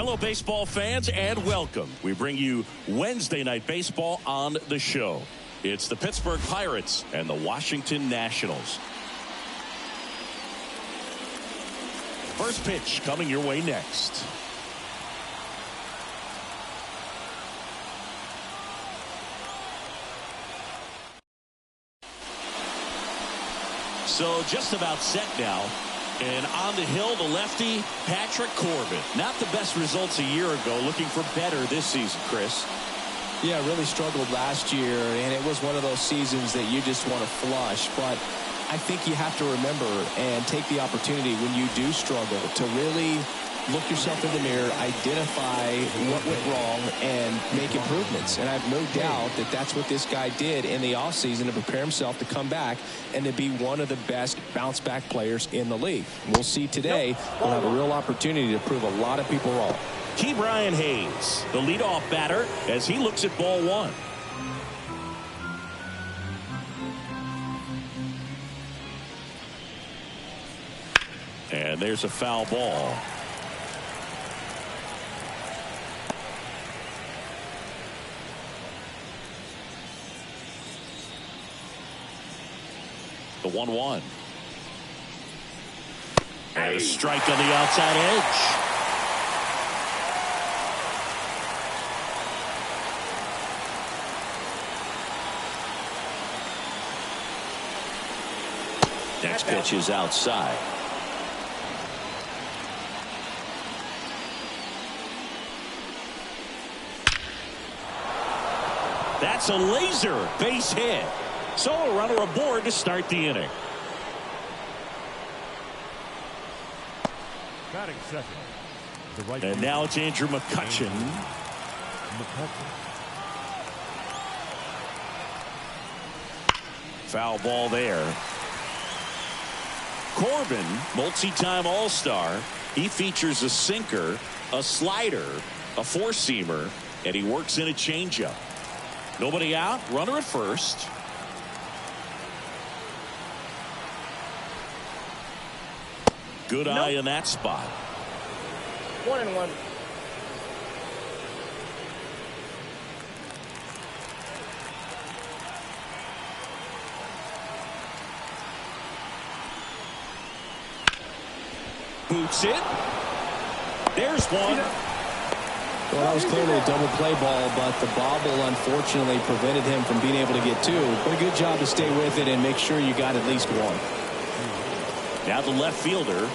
Hello, baseball fans, and welcome. We bring you Wednesday Night Baseball on the show. It's the Pittsburgh Pirates and the Washington Nationals. First pitch coming your way next. So just about set now. And on the hill, the lefty, Patrick Corbin. Not the best results a year ago. Looking for better this season, Chris. Yeah, really struggled last year, and it was one of those seasons that you just want to flush. But I think you have to remember and take the opportunity when you do struggle to really look yourself in the mirror, identify what went wrong, and make improvements. And I have no doubt that that's what this guy did in the offseason to prepare himself to come back and to be one of the best bounce-back players in the league. We'll see today. We'll have a real opportunity to prove a lot of people wrong. Ke'Bryan Hayes, the leadoff batter, as he looks at ball one. And there's a foul ball. The 1-1. And a strike on the outside edge. Next pitch is outside. That's a laser base hit. So a runner aboard to start the inning. Batting second. And now it's Andrew McCutchen. Foul ball there. Corbin, multi-time All-Star. He features a sinker, a slider, a four-seamer, and he works in a changeup. Nobody out, runner at first. Good eye in that spot. 1-1. Boots it. There's one. Well, that was clearly a double play ball, but the bobble unfortunately prevented him from being able to get two. But a good job to stay with it and make sure you got at least one. Now the left fielder.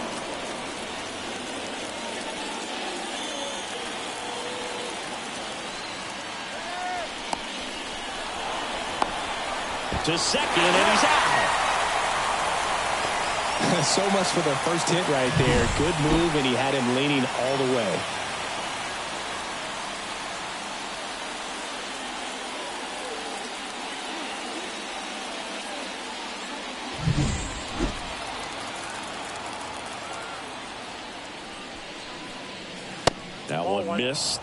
To second, and he's out. So much for the first hit right there. Good move, and he had him leaning all the way. That one missed.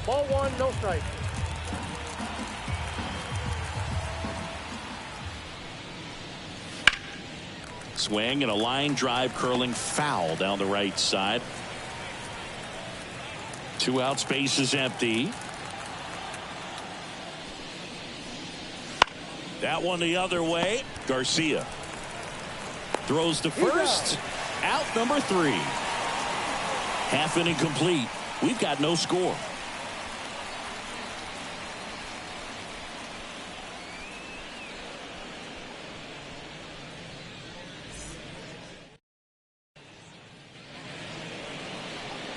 Ball one, no strike. Swing and a line drive curling foul down the right side. Two out, space is empty. That one the other way. Garcia throws to first. Out number 3. Half inning complete. We've got no score.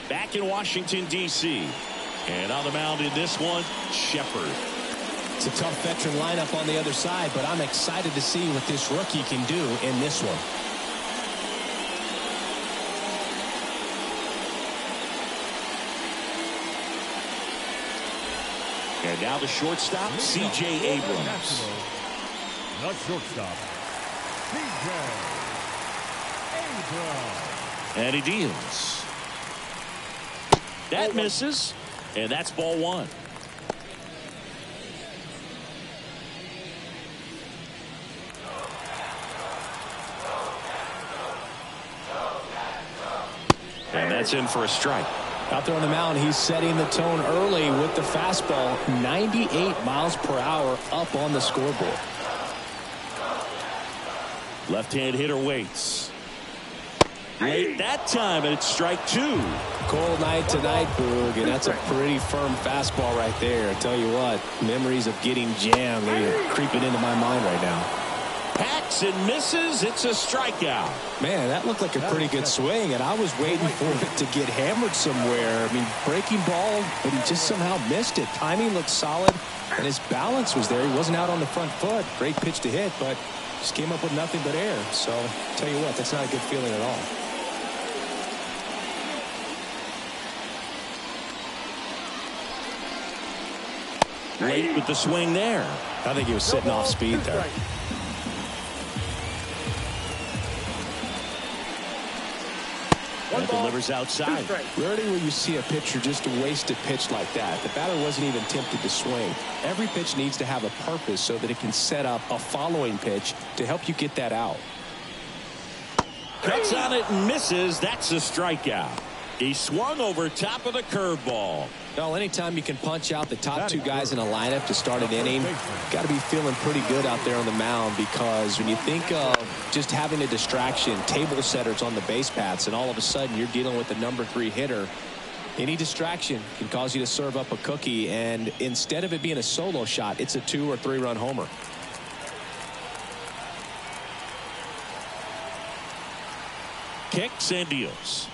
Back in Washington, D.C. And on the mound in this one, Shepard. It's a tough veteran lineup on the other side, but I'm excited to see what this rookie can do in this one. And now the shortstop, C.J. Abrams. The shortstop, C.J. Abrams. And he deals. That misses, and that's ball one. that's in for a strike. Out there on the mound, he's setting the tone early with the fastball. 98 miles per hour up on the scoreboard. Left-hand hitter waits. Late that time, and it's strike two. Cold night tonight, Boog, and that's a pretty firm fastball right there. I tell you what, memories of getting jammed, they're creeping into my mind right now. Hacks and misses. It's a strikeout. Man, that looked like a pretty good swing, and I was waiting for it to get hammered somewhere. I mean, breaking ball, but he just somehow missed it. Timing looked solid, and his balance was there. He wasn't out on the front foot. Great pitch to hit, but just came up with nothing but air. So, tell you what, that's not a good feeling at all. Late with the swing there. I think he was sitting off speed there. And delivers outside. Rarely will you see a pitcher just waste a pitch like that. The batter wasn't even tempted to swing. Every pitch needs to have a purpose so that it can set up a following pitch to help you get that out. Cuts on it and misses. That's a strikeout. He swung over top of the curveball. Well, anytime you can punch out the top two guys in a lineup to start an inning, got to be feeling pretty good out there on the mound, because when you think of just having a distraction, table setters on the base paths, and all of a sudden you're dealing with the number 3 hitter, any distraction can cause you to serve up a cookie, and instead of it being a solo shot, it's a 2 or 3 run homer. Kicks and deals.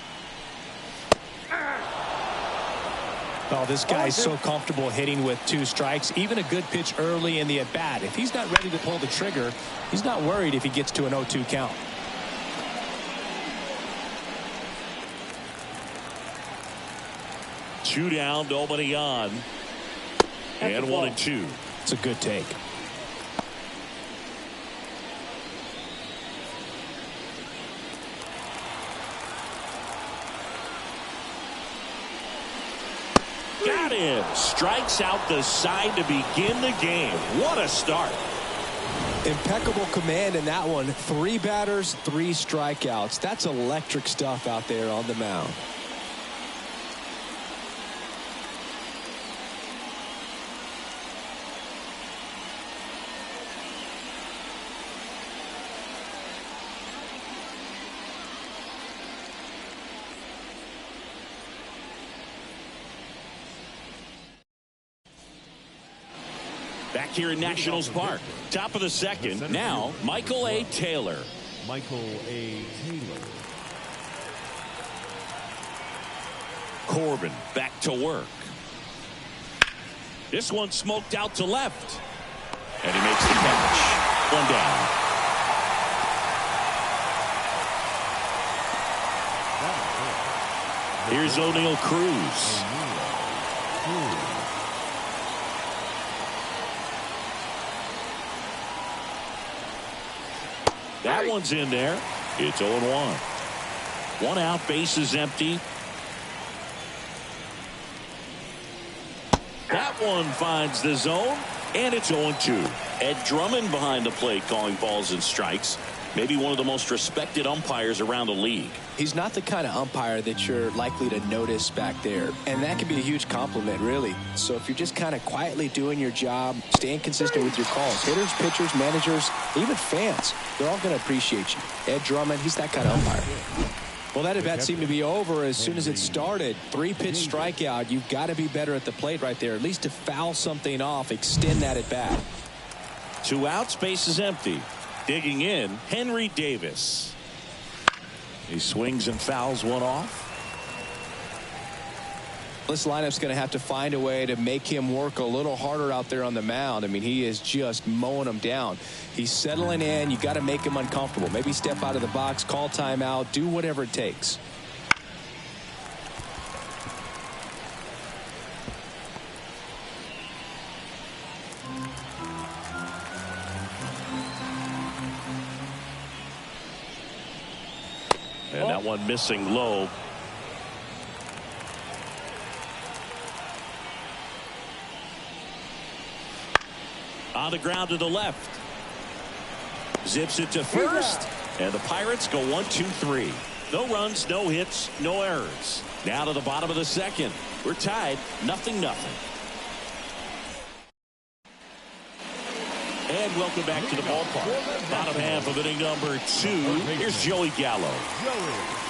Oh, this guy's so comfortable hitting with 2 strikes. Even a good pitch early in the at-bat, if he's not ready to pull the trigger, he's not worried if he gets to an 0-2 count. Two down, nobody on. And 1-2. It's a good take. Got him. Strikes out the side to begin the game. What a start. Impeccable command in that one. 3 batters, 3 strikeouts. That's electric stuff out there on the mound. Back here in Nationals Park. Top of the second. Now, Michael A. Taylor. Michael A. Taylor. Corbin back to work. This one smoked out to left. And he makes the catch. 1 down. Here's O'Neal Cruz. That one's in there. It's 0-1. 1 out, bases empty. That one finds the zone, and it's 0-2. Ed Drummond behind the plate calling balls and strikes. Maybe one of the most respected umpires around the league. He's not the kind of umpire that you're likely to notice back there, and that can be a huge compliment, really. So if you're just kind of quietly doing your job, staying consistent with your calls, hitters, pitchers, managers, even fans, they're all going to appreciate you. Ed Drummond, he's that kind of umpire. Well, that at-bat seemed to be over as soon as it started. 3-pitch strikeout. You've got to be better at the plate right there, at least to foul something off, extend that at-bat. 2 outs, bases empty. Digging in, Henry Davis. He swings and fouls one off. This lineup's going to have to find a way to make him work a little harder out there on the mound. I mean, he is just mowing them down. He's settling in. You got to make him uncomfortable. Maybe step out of the box, call timeout, do whatever it takes. And that one missing low. On the ground to the left. Zips it to first. And the Pirates go 1-2-3. No runs, no hits, no errors. Now to the bottom of the second. We're tied, 0-0. And welcome back to the ballpark. Bottom half of inning number 2. Here's Joey Gallo.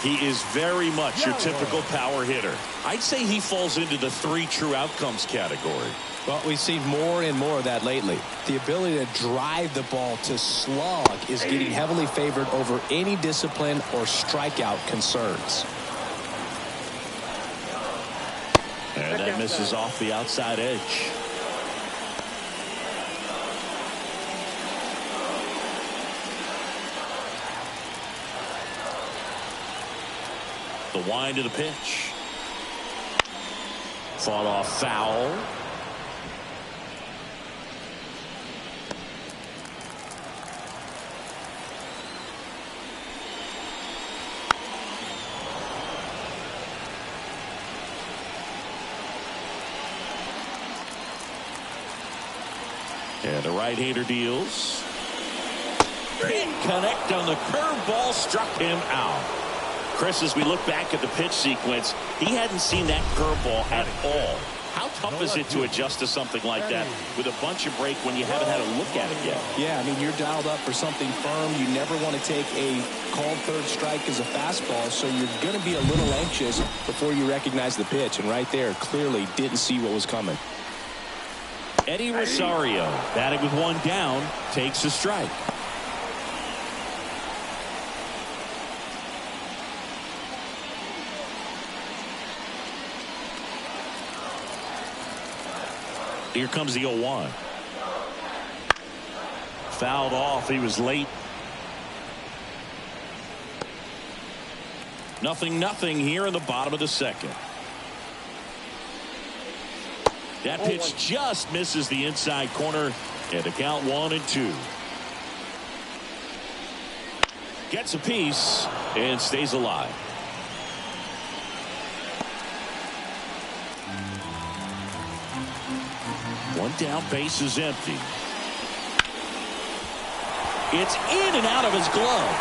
He is very much your typical power hitter. I'd say he falls into the 3 true outcomes category. Well, we've seen more and more of that lately. The ability to drive the ball to slug is getting heavily favored over any discipline or strikeout concerns. And that misses off the outside edge. The wind of the pitch. Fought off foul. And the right-hander deals. Didn't connect on the curveball, struck him out. Chris, as we look back at the pitch sequence, he hadn't seen that curveball at all. How tough is it to adjust to something like that with a bunch of break when you haven't had a look at it yet? Yeah, I mean, you're dialed up for something firm. You never want to take a called third strike as a fastball, so you're going to be a little anxious before you recognize the pitch. And right there, clearly didn't see what was coming. Eddie Rosario, batting with 1 down, takes a strike. Here comes the 0-1. Fouled off. He was late. 0-0 here in the bottom of the second. That pitch just misses the inside corner, and the count 1-2. Gets a piece and stays alive. One down, base is empty. It's in and out of his glove.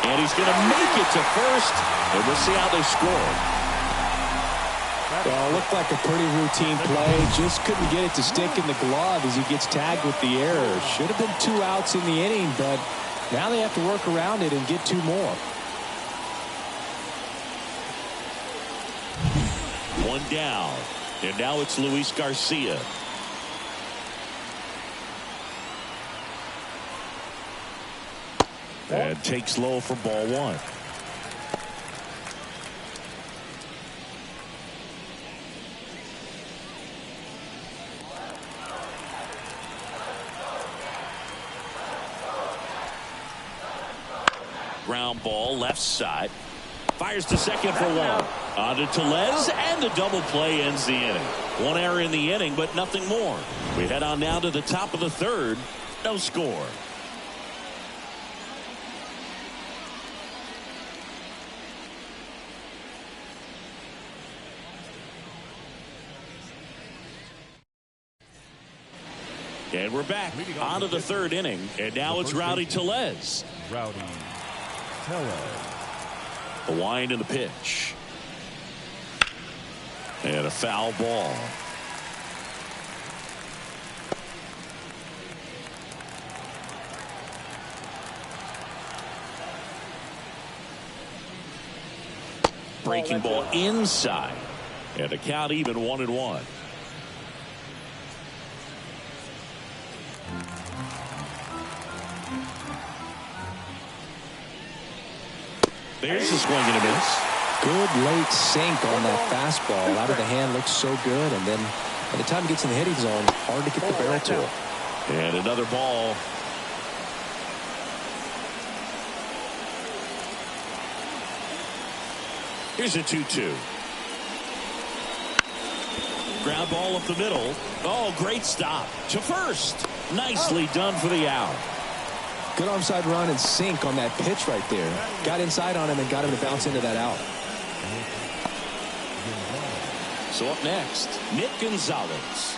And he's going to make it to first, and we'll see how they score. Well, it looked like a pretty routine play. Just couldn't get it to stick in the glove as he gets tagged with the error. Should have been 2 outs in the inning, but now they have to work around it and get 2 more. 1 down. And now it's Luis Garcia. And takes low for ball 1. Ground ball left side. Fires to second for 1. On to Tellez, and the double play ends the inning. 1 error in the inning, but nothing more. We head on now to the top of the 3rd. No score. And we're back on to the 3rd inning. And now it's Rowdy Tellez. Rowdy Tellez. A wind in the pitch. And a foul ball. Breaking ball inside. And the count even 1-1. There's a swing and a miss. Good late sink on that fastball. Out of the hand, looks so good. And then by the time it gets in the hitting zone, hard to get the barrel to it. And another ball. Here's a 2-2. Ground ball up the middle. Oh, great stop to first. Nicely done for the out. Good onside run and sink on that pitch right there. Got inside on him and got him to bounce into that out. So up next, Nick Gonzalez.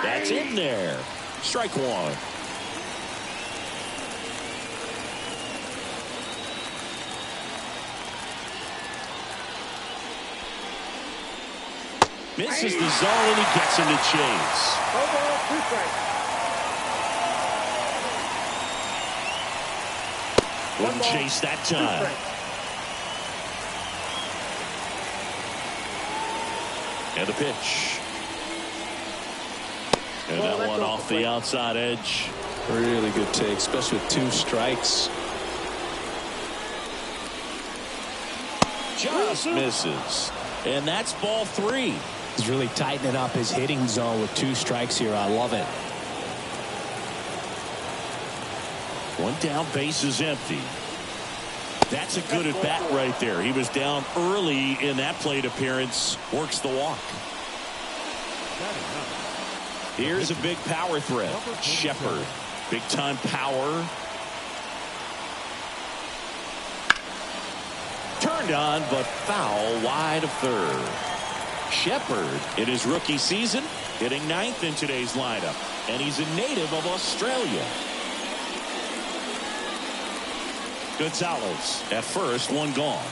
That's in there. Strike one. Misses the zone and he gets into chase. No ball, 2 strikes. Wouldn't chase that time. And the pitch. And that one off the outside edge. Really good take, especially with 2 strikes. Just misses. And that's ball 3. He's really tightening up his hitting zone with 2 strikes here. I love it. One down, base is empty. That's a good at bat right there. He was down early in that plate appearance. Works the walk. Here's a big power threat. Shepard. Big time power. Turned on, but foul wide of third. Shepard in his rookie season hitting 9th in today's lineup. And he's a native of Australia. Gonzalez at first, one gone.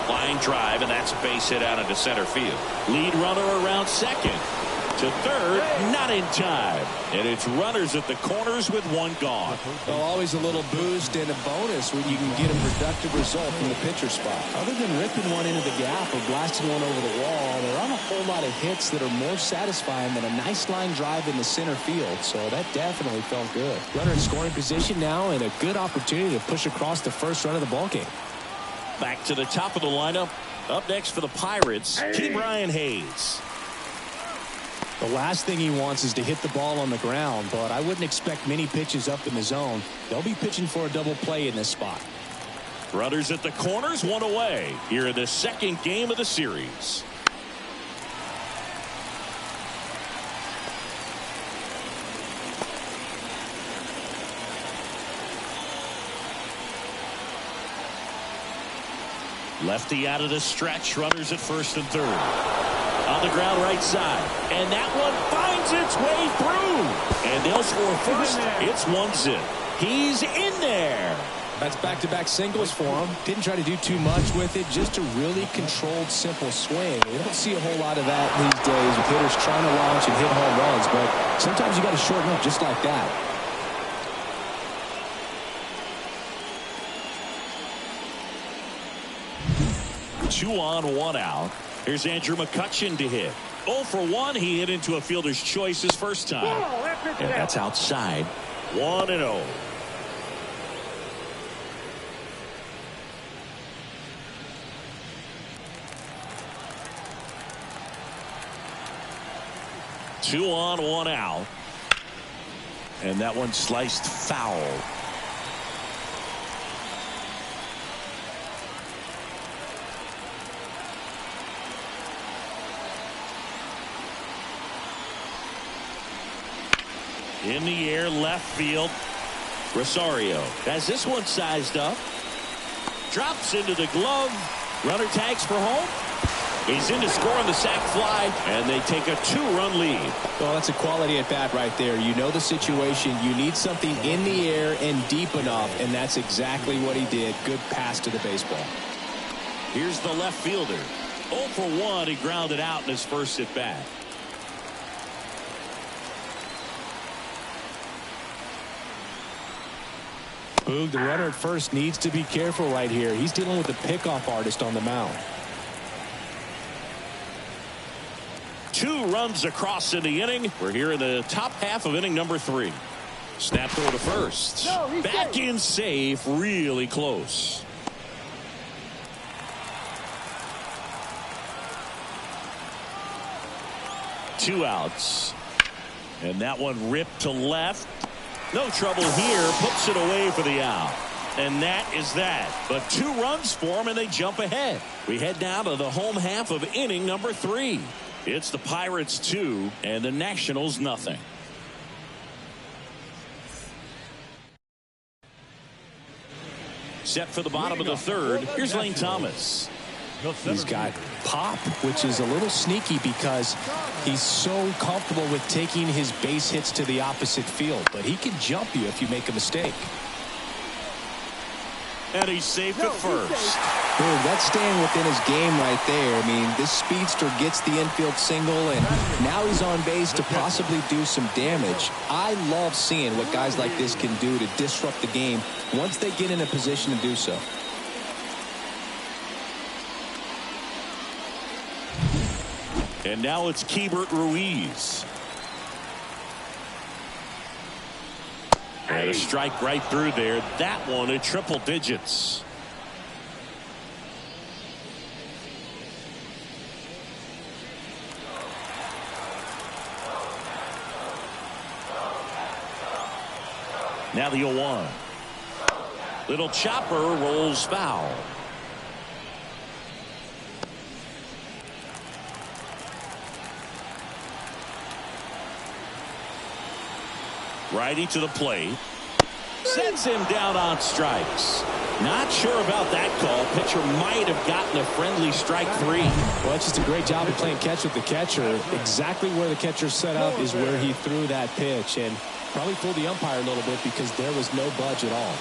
Line drive, and that's a base hit out into center field. Lead runner around second. To third, not in time. And it's runners at the corners with one gone. Well, always a little boost and a bonus when you can get a productive result from the pitcher spot. Other than ripping one into the gap or blasting one over the wall, there aren't a whole lot of hits that are more satisfying than a nice line drive in the center field. So that definitely felt good. Runner in scoring position now and a good opportunity to push across the first run of the ballgame. Back to the top of the lineup. Up next for the Pirates, Brian Hayes. The last thing he wants is to hit the ball on the ground, but I wouldn't expect many pitches up in the zone. They'll be pitching for a double play in this spot. Runners at the corners, one away here in the second game of the series. Lefty out of the stretch, runners at first and third. On the ground right side, and that one finds its way through, and they'll score first. It's 1-0. He's in there. That's back-to-back singles for him. Didn't try to do too much with it, just a really controlled, simple swing. You don't see a whole lot of that these days with hitters trying to launch and hit home runs, but sometimes you got to shorten up just like that. Two on, one out. Here's Andrew McCutchen to hit. 0 for 1. He hit into a fielder's choice his first time. And that's outside. 1-0. Two on, one out. And that one sliced foul. In the air, left field. Rosario has this one sized up. Drops into the glove. Runner tags for home. He's in to score on the sac fly, and they take a 2-run lead. Well, that's a quality at bat right there. You know the situation. You need something in the air and deep enough, and that's exactly what he did. Good pass to the baseball. Here's the left fielder. 0 for 1. He grounded out in his first at bat. Boog, the runner at first needs to be careful right here. He's dealing with a pickoff artist on the mound. 2 runs across in the inning. We're here in the top half of inning number 3. Snap throw to first. Back in safe, really close. Two outs. And that one ripped to left. No trouble here. Puts it away for the out. And that is that. But 2 runs for them, and they jump ahead. We head down to the home half of inning number 3. It's the Pirates 2 and the Nationals nothing. Set for the bottom of the third. Here's Lane Thomas. He's got pop, which is a little sneaky because he's so comfortable with taking his base hits to the opposite field. But he can jump you if you make a mistake. And he's safe at first. Dude, that's staying within his game right there. I mean, this speedster gets the infield single, and now he's on base to possibly do some damage. I love seeing what guys like this can do to disrupt the game once they get in a position to do so. And now it's Keibert Ruiz. And a strike right through there. That one at triple digits. Now the 0-1. Little chopper rolls foul. Righty to the plate. Sends him down on strikes. Not sure about that call. Pitcher might have gotten a friendly strike 3. Well, it's just a great job of playing catch with the catcher. Exactly where the catcher set up is where he threw that pitch. And probably fooled the umpire a little bit because there was no budge at all.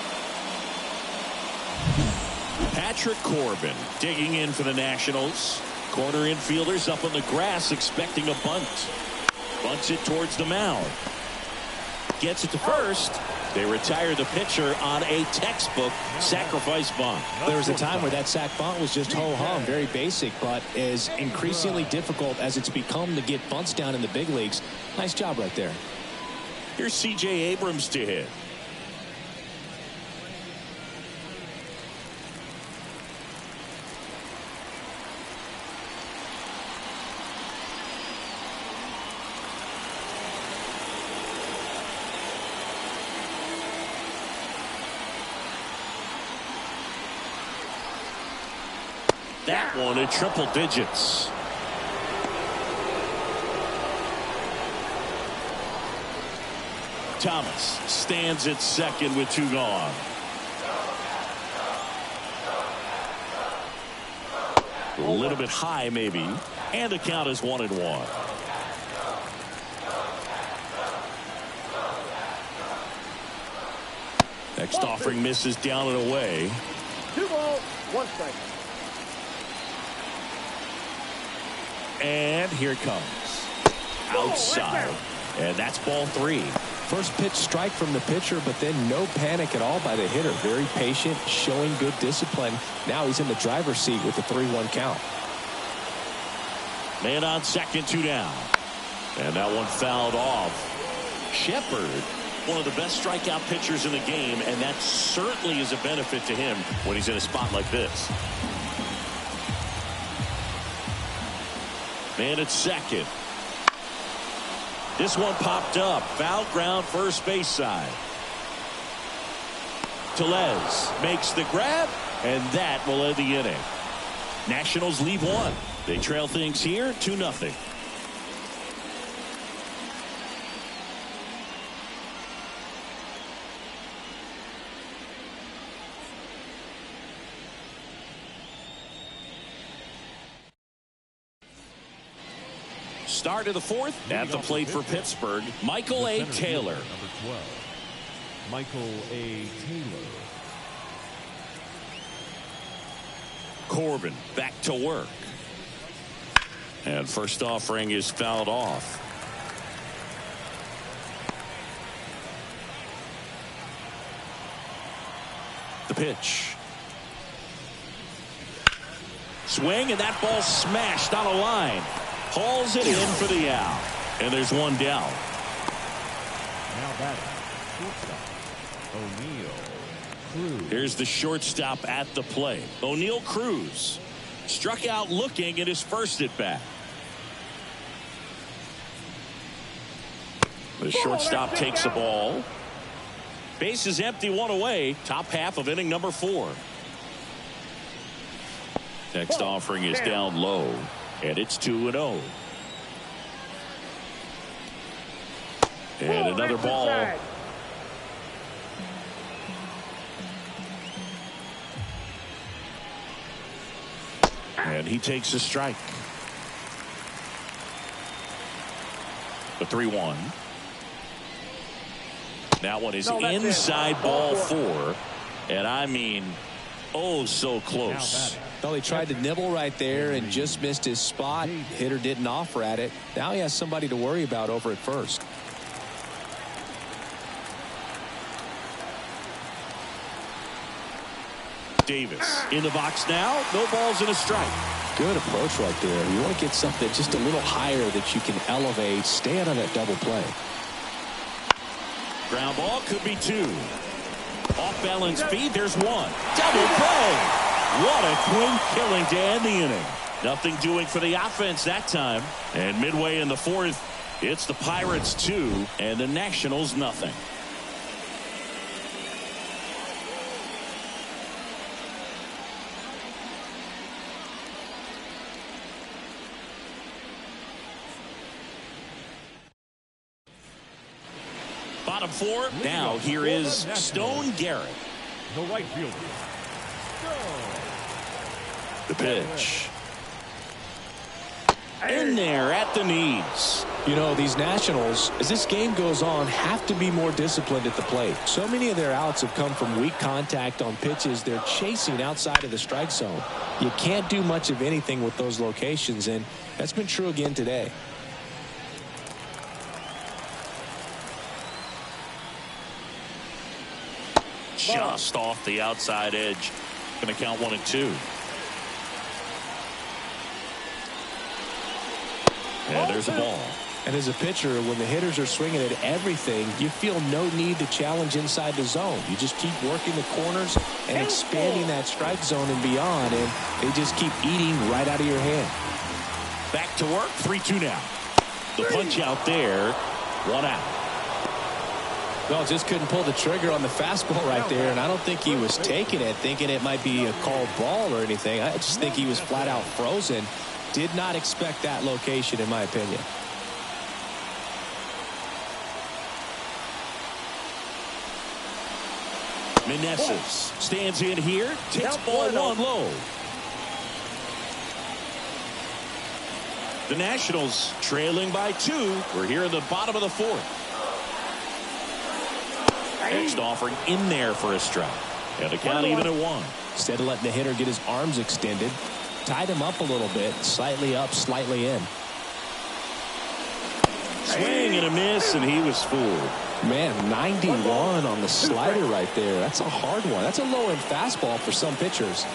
Patrick Corbin digging in for the Nationals. Corner infielders up on the grass expecting a bunt. Bunts it towards the mound. Gets it to first. They retire the pitcher on a textbook sacrifice bunt. There was a time where that sac bunt was just ho-hum, very basic, but is increasingly difficult as it's become to get bunts down in the big leagues. Nice job right there. Here's C.J. Abrams to hit. That one at triple digits. Thomas stands at second with 2 gone. A little bit high maybe. And the count is 1-1. Next offering misses down and away. 2 balls, 1 strike. And here it comes. Outside. And that's ball 3. First pitch strike from the pitcher, but then no panic at all by the hitter. Very patient, showing good discipline. Now he's in the driver's seat with the 3-1 count. Man on second, 2 down. And that one fouled off. Shepard, one of the best strikeout pitchers in the game, and that certainly is a benefit to him when he's in a spot like this. Man at second. This one popped up. Foul ground first base side. Tellez makes the grab, and that will end the inning. Nationals leave 1. They trail things here 2-0. Start of the 4th at the plate for Pittsburgh. Michael A. Taylor. Number 12, Michael A. Taylor. Corbin back to work. And first offering is fouled off. The pitch. Swing, and that ball smashed on a line. Hauls it in for the out. And there's 1 down. Now batting, shortstop, O'Neal Cruz. Here's the shortstop at the plate. O'Neal Cruz struck out looking at his first at bat. The shortstop takes the ball. Base is empty, 1 away. Top half of inning number 4. Next offering is down low. And it's 2-0. And another ball. And he takes a strike. The 3-1. That one is inside ball 4. And I mean, oh, so close. Well, he tried to nibble right there and just missed his spot. Hitter didn't offer at it. Now he has somebody to worry about over at first. Davis in the box now. No balls and a strike. Good approach right there. You want to get something just a little higher that you can elevate. Stay out of that double play. Ground ball could be 2. Off balance speed. There's 1. Double play. What a twin killing to end the inning. Nothing doing for the offense that time. And midway in the 4th, it's the Pirates 2 and the Nationals nothing. Bottom 4. Now here is Stone Garrett. The right fielder. The pitch. In there at the knees. You know, these Nationals, as this game goes on, have to be more disciplined at the plate. So many of their outs have come from weak contact on pitches they're chasing outside of the strike zone. You can't do much of anything with those locations, and that's been true again today. Just off the outside edge. Going to count 1 and 2. And there's a ball. And as a pitcher, when the hitters are swinging at everything, you feel no need to challenge inside the zone. You just keep working the corners and expanding that strike zone and beyond, and they just keep eating right out of your hand. Back to work. 3-2 now. The punch out there. 1 out. Well, just couldn't pull the trigger on the fastball right there, and I don't think he was taking it, thinking it might be a called ball or anything. I just think he was flat out frozen. Did not expect that location, in my opinion. Meneses stands in here, takes ball 1 low. The Nationals trailing by 2. We're here in the bottom of the 4th. Next offering in there for a strike. And the count even at 1. Instead of letting the hitter get his arms extended, tied him up a little bit, slightly up, slightly in. Swing and a miss, and he was fooled. Man, 91 on the slider right there. That's a hard one. That's a low-end fastball for some pitchers.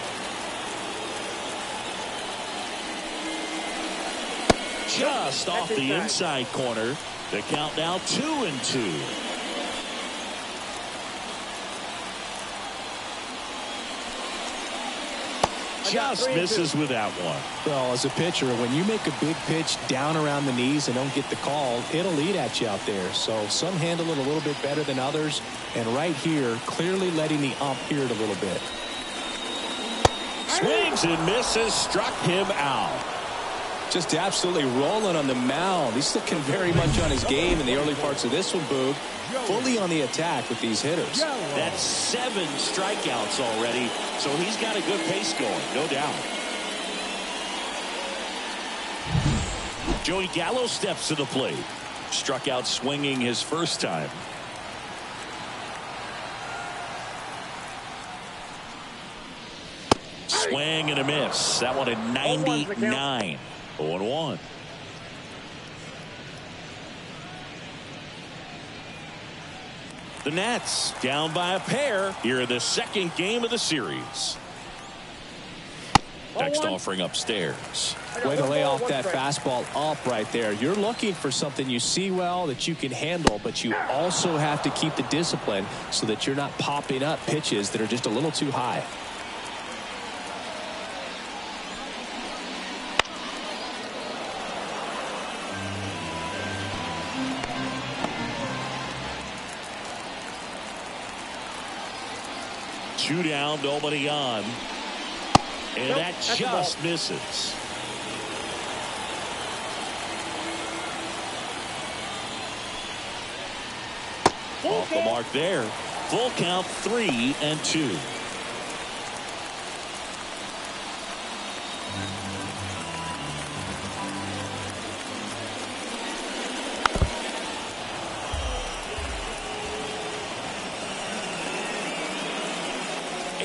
Just off the inside corner. The count now 2-2. Just misses with that one. Well, as a pitcher, when you make a big pitch down around the knees and don't get the call, it'll eat at you out there. So some handle it a little bit better than others. And right here, clearly letting the ump hear it a little bit. Swings and misses, struck him out. Just absolutely rolling on the mound. He's looking very much on his game in the early parts of this one, Boog. Fully on the attack with these hitters. That's 7 strikeouts already, so he's got a good pace going, no doubt. Joey Gallo steps to the plate. Struck out swinging his first time. Swing and a miss. That one at 99. 0-1. The Nats down by a pair here in the 2nd game of the series. Next offering upstairs. Way to lay off that fastball up right there. You're looking for something you see well that you can handle, but you also have to keep the discipline so that you're not popping up pitches that are just a little too high. Two down, nobody on. And that just misses. Off the mark there. Full count, 3-2.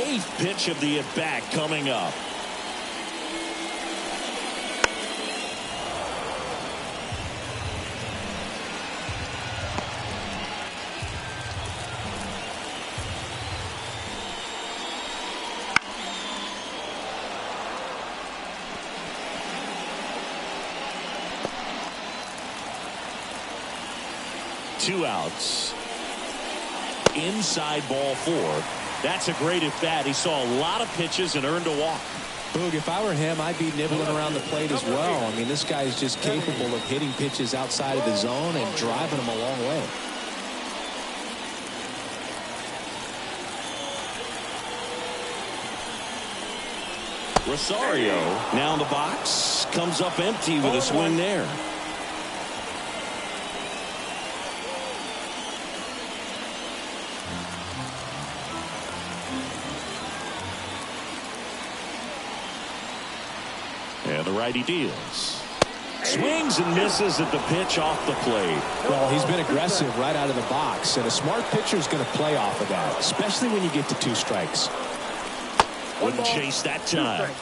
8th pitch of the at-bat coming up. Two outs. Inside ball 4. That's a great at bat. He saw a lot of pitches and earned a walk. Boog, if I were him, I'd be nibbling around the plate as well. I mean, this guy is just capable of hitting pitches outside of the zone and driving them a long way. Rosario now in the box. Comes up empty with a swing there. And the righty deals. Swings and misses at the pitch off the plate. Well, he's been aggressive right out of the box, and a smart pitcher is going to play off of that, especially when you get to 2 strikes. Wouldn't chase that time. 2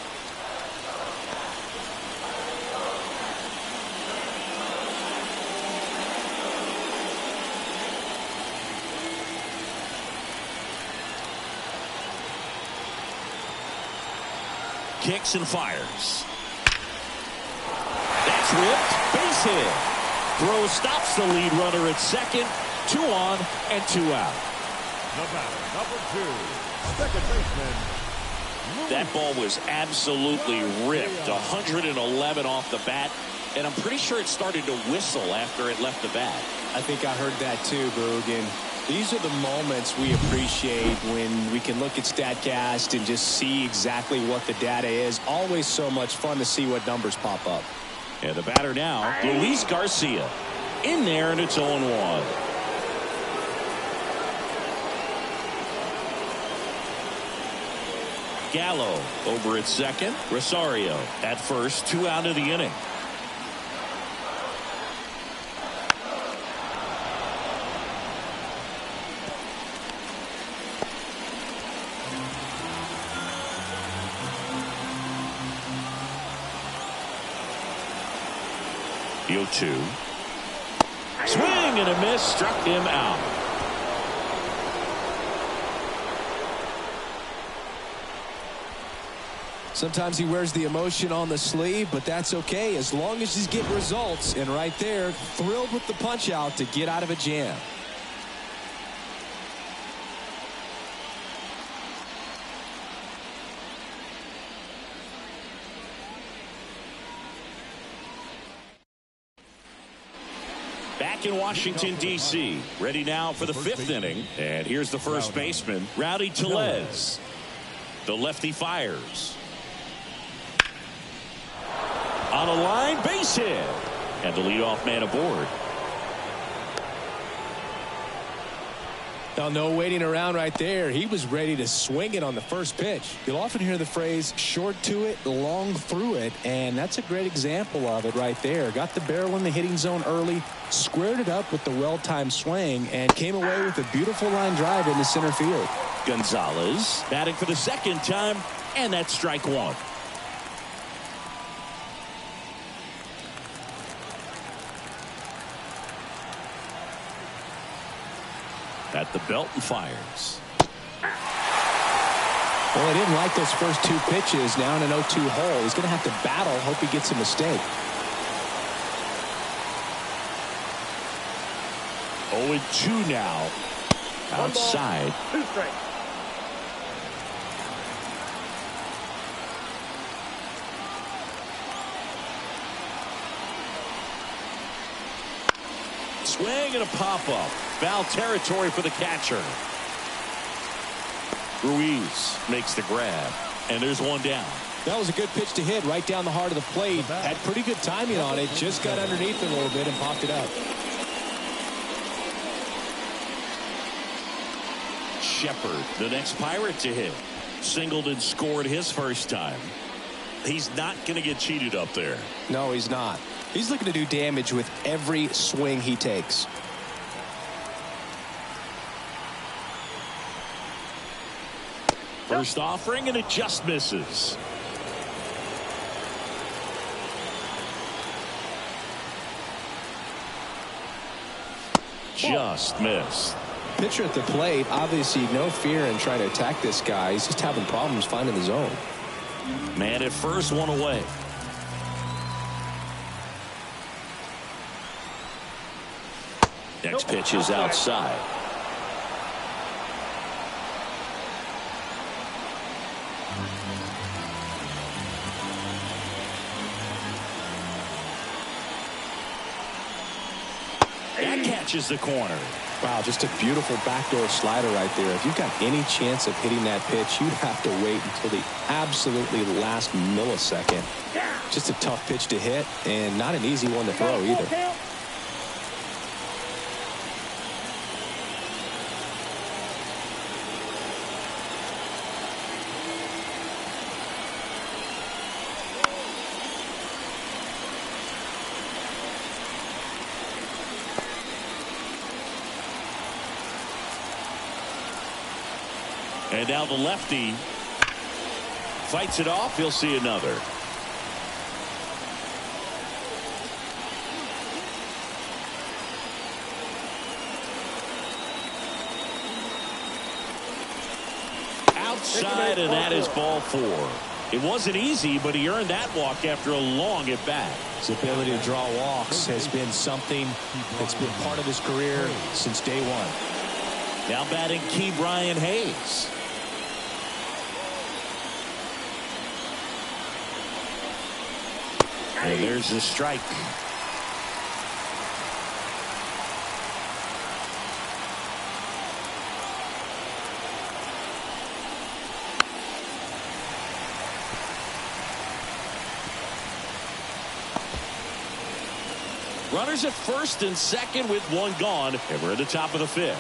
kicks and fires. That's ripped. Base hit. Throw stops the lead runner at second. 2 on and 2 out. Number 2, second baseman. That ball was absolutely ripped. 111 off the bat. And I'm pretty sure it started to whistle after it left the bat. I think I heard that too, Boog. And these are the moments we appreciate when we can look at StatCast and just see exactly what the data is. Always so much fun to see what numbers pop up. And the batter now, Luis Garcia. In there, and it's 0-1. Gallo over at second. Rosario at first. 2 out of the inning. The 0-2. Swing and a miss. Struck him out. Sometimes he wears the emotion on the sleeve, but that's okay as long as he's getting results. And right there, thrilled with the punch out to get out of a jam. Back in Washington, D.C. Ready now for the 5th inning. And here's the first baseman, Rowdy Tellez. The lefty fires. On a line, base hit. And the leadoff man aboard. Now, no waiting around right there. He was ready to swing it on the first pitch. You'll often hear the phrase short to it, long through it, and that's a great example of it right there. Got the barrel in the hitting zone early, squared it up with the well-timed swing, and came away with a beautiful line drive into center field. Gonzalez batting for the 2nd time, and that's strike 1. At the belt and fires. Well, he didn't like those first 2 pitches. Now in an 0-2 hole. He's going to have to battle. Hope he gets a mistake. 0-2 now. Outside. 2 strikes. Swing and a pop-up. Foul territory for the catcher. Ruiz makes the grab. And there's 1 down. That was a good pitch to hit right down the heart of the plate. Had pretty good timing on it. Just got underneath it a little bit and popped it up. Shepard, the next Pirate to hit. Singled and scored his first time. He's not going to get cheated up there. No, he's not. He's looking to do damage with every swing he takes. First offering, and it just misses. Just missed. Pitcher at the plate, obviously no fear in trying to attack this guy. He's just having problems finding the zone. Man at first, one away. Next pitch is outside. That catches the corner. Wow, just a beautiful backdoor slider right there. If you've got any chance of hitting that pitch, you have to wait until the absolutely last millisecond. Just a tough pitch to hit, and not an easy one to throw either. And now the lefty fights it off. He'll see another. Outside, and that is ball 4. It wasn't easy, but he earned that walk after a long at bat. His ability to draw walks has been something that's been part of his career since day one. Now batting Key Brian Hayes. And there's the strike. Runners at first and second with one gone, and we're at the top of the 5th.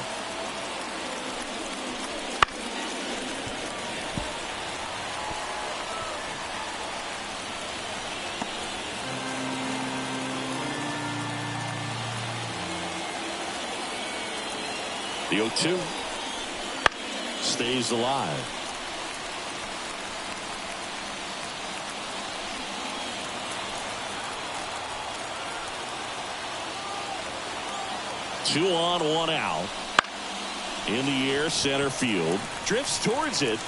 The 0-2 stays alive. Two on, one out. In the air, center field. Drifts towards it.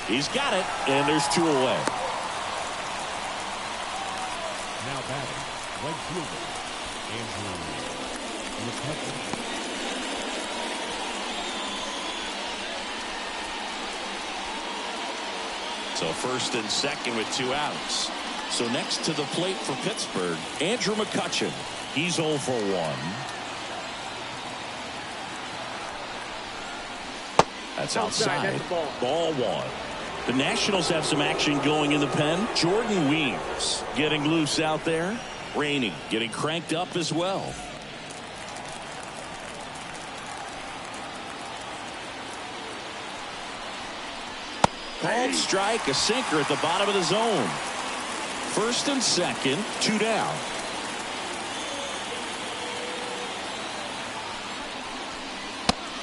He's got it, and there's 2 away. Now batting, right fielder, Andrew McCutcheon. So first and second with 2 outs. So next to the plate for Pittsburgh, Andrew McCutcheon. He's 0 for 1. That's outside. Ball 1. The Nationals have some action going in the pen. Jordan Weems getting loose out there. Rainey getting cranked up as well. Called strike, a sinker at the bottom of the zone. First and second, 2 down.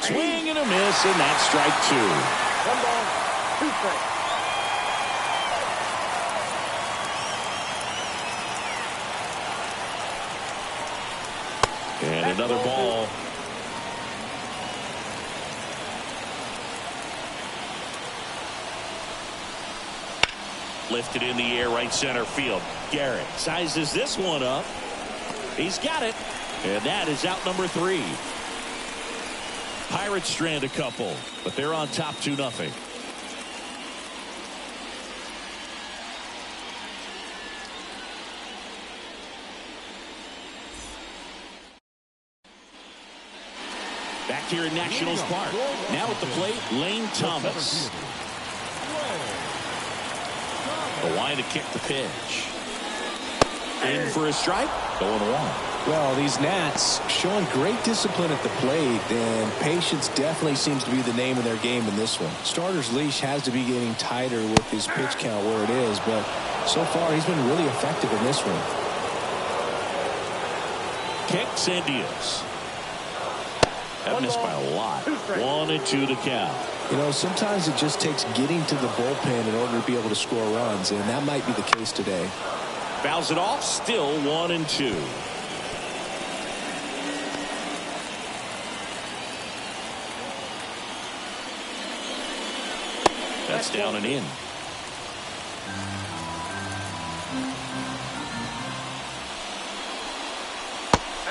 Swing and a miss, and that's strike 2. 1 ball, 2 strikes. And another ball. Lifted in the air, right center field. Garrett sizes this one up. He's got it. And that is out number 3. Pirates strand a couple, but they're on top 2-0. Back here in Nationals Park. Now at the plate, Lane Thomas. The line to kick the pitch. In for a strike. 0-1. Well, these Nats showing great discipline at the plate, and patience definitely seems to be the name of their game in this one. Starter's leash has to be getting tighter with his pitch count where it is, but so far he's been really effective in this one. Kicks and deals. That missed by a lot. 1-2 to count. You know, sometimes it just takes getting to the bullpen in order to be able to score runs, and that might be the case today. Fouls it off, still 1-2. That's down and in.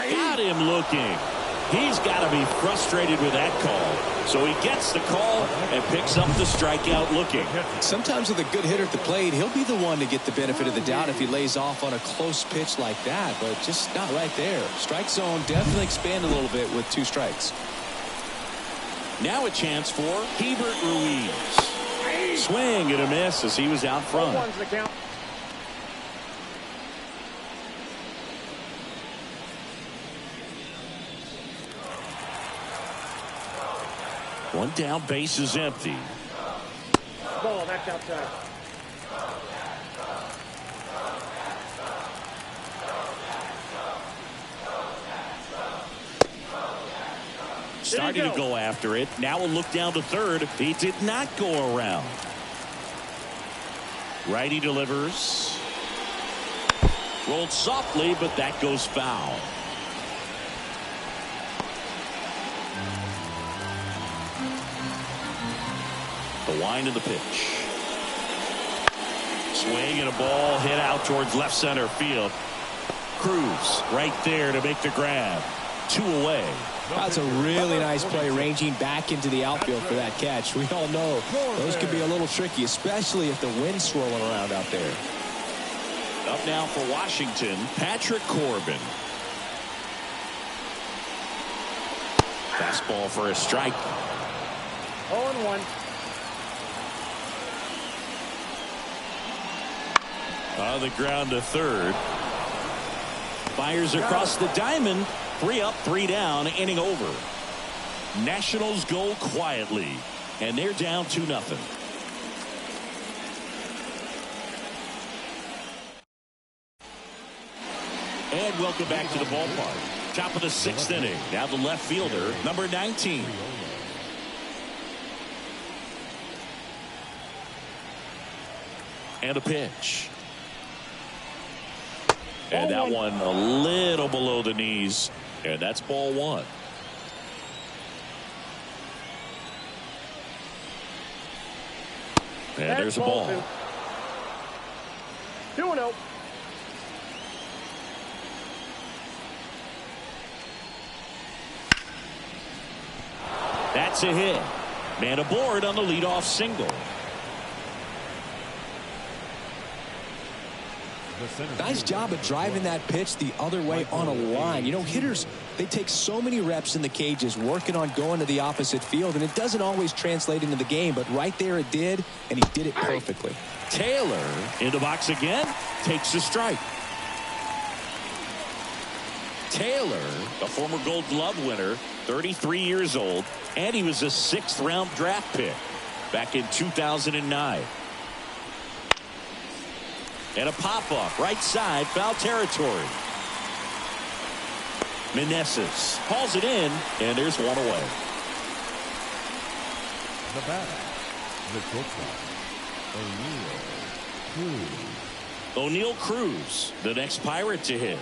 Got him looking. He's got to be frustrated with that call. So he gets the call and picks up the strikeout looking. Sometimes with a good hitter at the plate, he'll be the one to get the benefit of the doubt if he lays off on a close pitch like that, but just not right there. Strike zone definitely expand a little bit with 2 strikes. Now a chance for Hebert Ruiz. Swing and a miss as he was out front. One down, base is empty. Ball, that's outside. Starting to go after it. Now a look down to third. He did not go around. Righty delivers. Rolled softly, but that goes foul. The wind of the pitch. Swing and a ball hit out towards left center field. Cruz right there to make the grab. 2 away. That's a really nice play, ranging back into the outfield for that catch. We all know those can be a little tricky, especially if the wind's swirling around out there. Up now for Washington, Patrick Corbin. Fastball for a strike. 0-1. On the ground to third. Fires across the diamond. 3 up, 3 down, inning over. Nationals go quietly, and they're down 2-0. And welcome back to the ballpark. Top of the 6th inning. Now the left fielder, number 19. And a pitch. And that one a little below the knees. And that's ball 1. And there's a ball. 2-0. That's a hit. Man aboard on the leadoff single. Nice job of driving that pitch the other way on a line. You know, hitters, they take so many reps in the cages working on going to the opposite field, and it doesn't always translate into the game, but right there it did, and he did it perfectly. Taylor in the box again, takes a strike. Taylor, a former Gold Glove winner, 33 years old, and he was a 6th-round draft pick back in 2009. And a pop-up, right side, foul territory. Meneses hauls it in, and there's 1 away. The batter, the shortstop, O'Neal Cruz, the next Pirate to hit.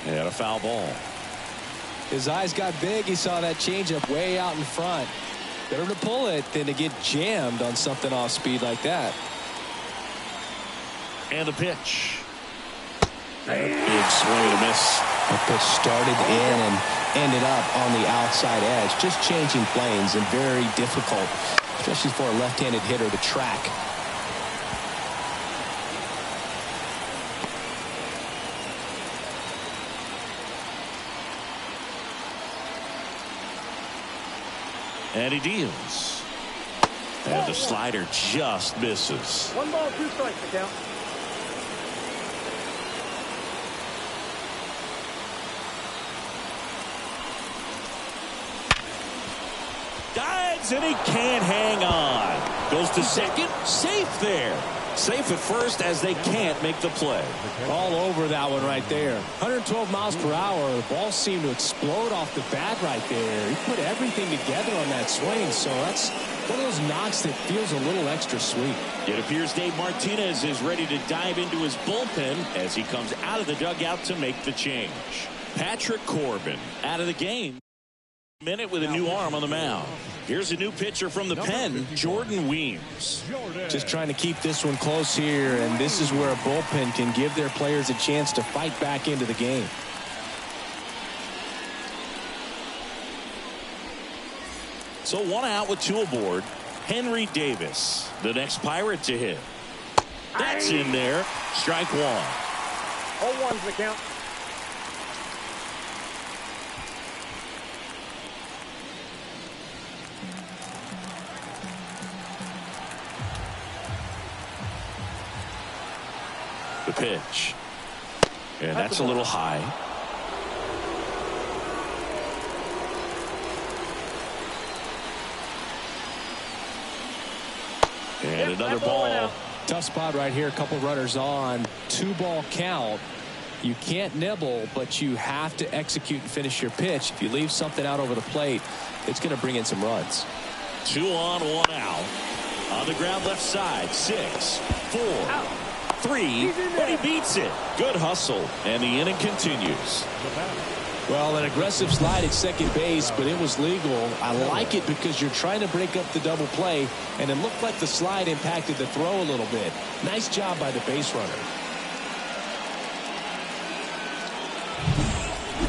And a foul ball. His eyes got big. He saw that changeup way out in front. Better to pull it than to get jammed on something off speed like that. And the pitch. And a big swing and a miss. The pitch started in and ended up on the outside edge. Just changing planes and very difficult, especially for a left-handed hitter to track. And he deals. And the slider just misses. 1 ball, 2 strikes to count. Dives and he can't hang on. Goes to second, safe there. Safe at first as they can't make the play. All over that one right there. 112 miles per hour. The ball seemed to explode off the bat right there. He put everything together on that swing, so that's one of those knocks that feels a little extra sweet. It appears Dave Martinez is ready to dive into his bullpen as he comes out of the dugout to make the change. Patrick Corbin out of the game. Minute with a new arm on the mound. Here's a new pitcher from the pen, Jordan Weems. Just trying to keep this one close here, and this is where a bullpen can give their players a chance to fight back into the game. So 1 out with 2 aboard. Henry Davis, the next Pirate to hit. That's in there. Strike 1. 0-1's the count. The pitch. And that's a little high. And another ball. Tough spot right here. A couple runners on. 2-ball count. You can't nibble, but you have to execute and finish your pitch. If you leave something out over the plate, it's going to bring in some runs. 2 on, 1 out. On the ground left side. 6, 4, 3, but he beats it. Good hustle, and the inning continues. Well, an aggressive slide at second base, but it was legal. I like it because you're trying to break up the double play, and it looked like the slide impacted the throw a little bit. Nice job by the base runner.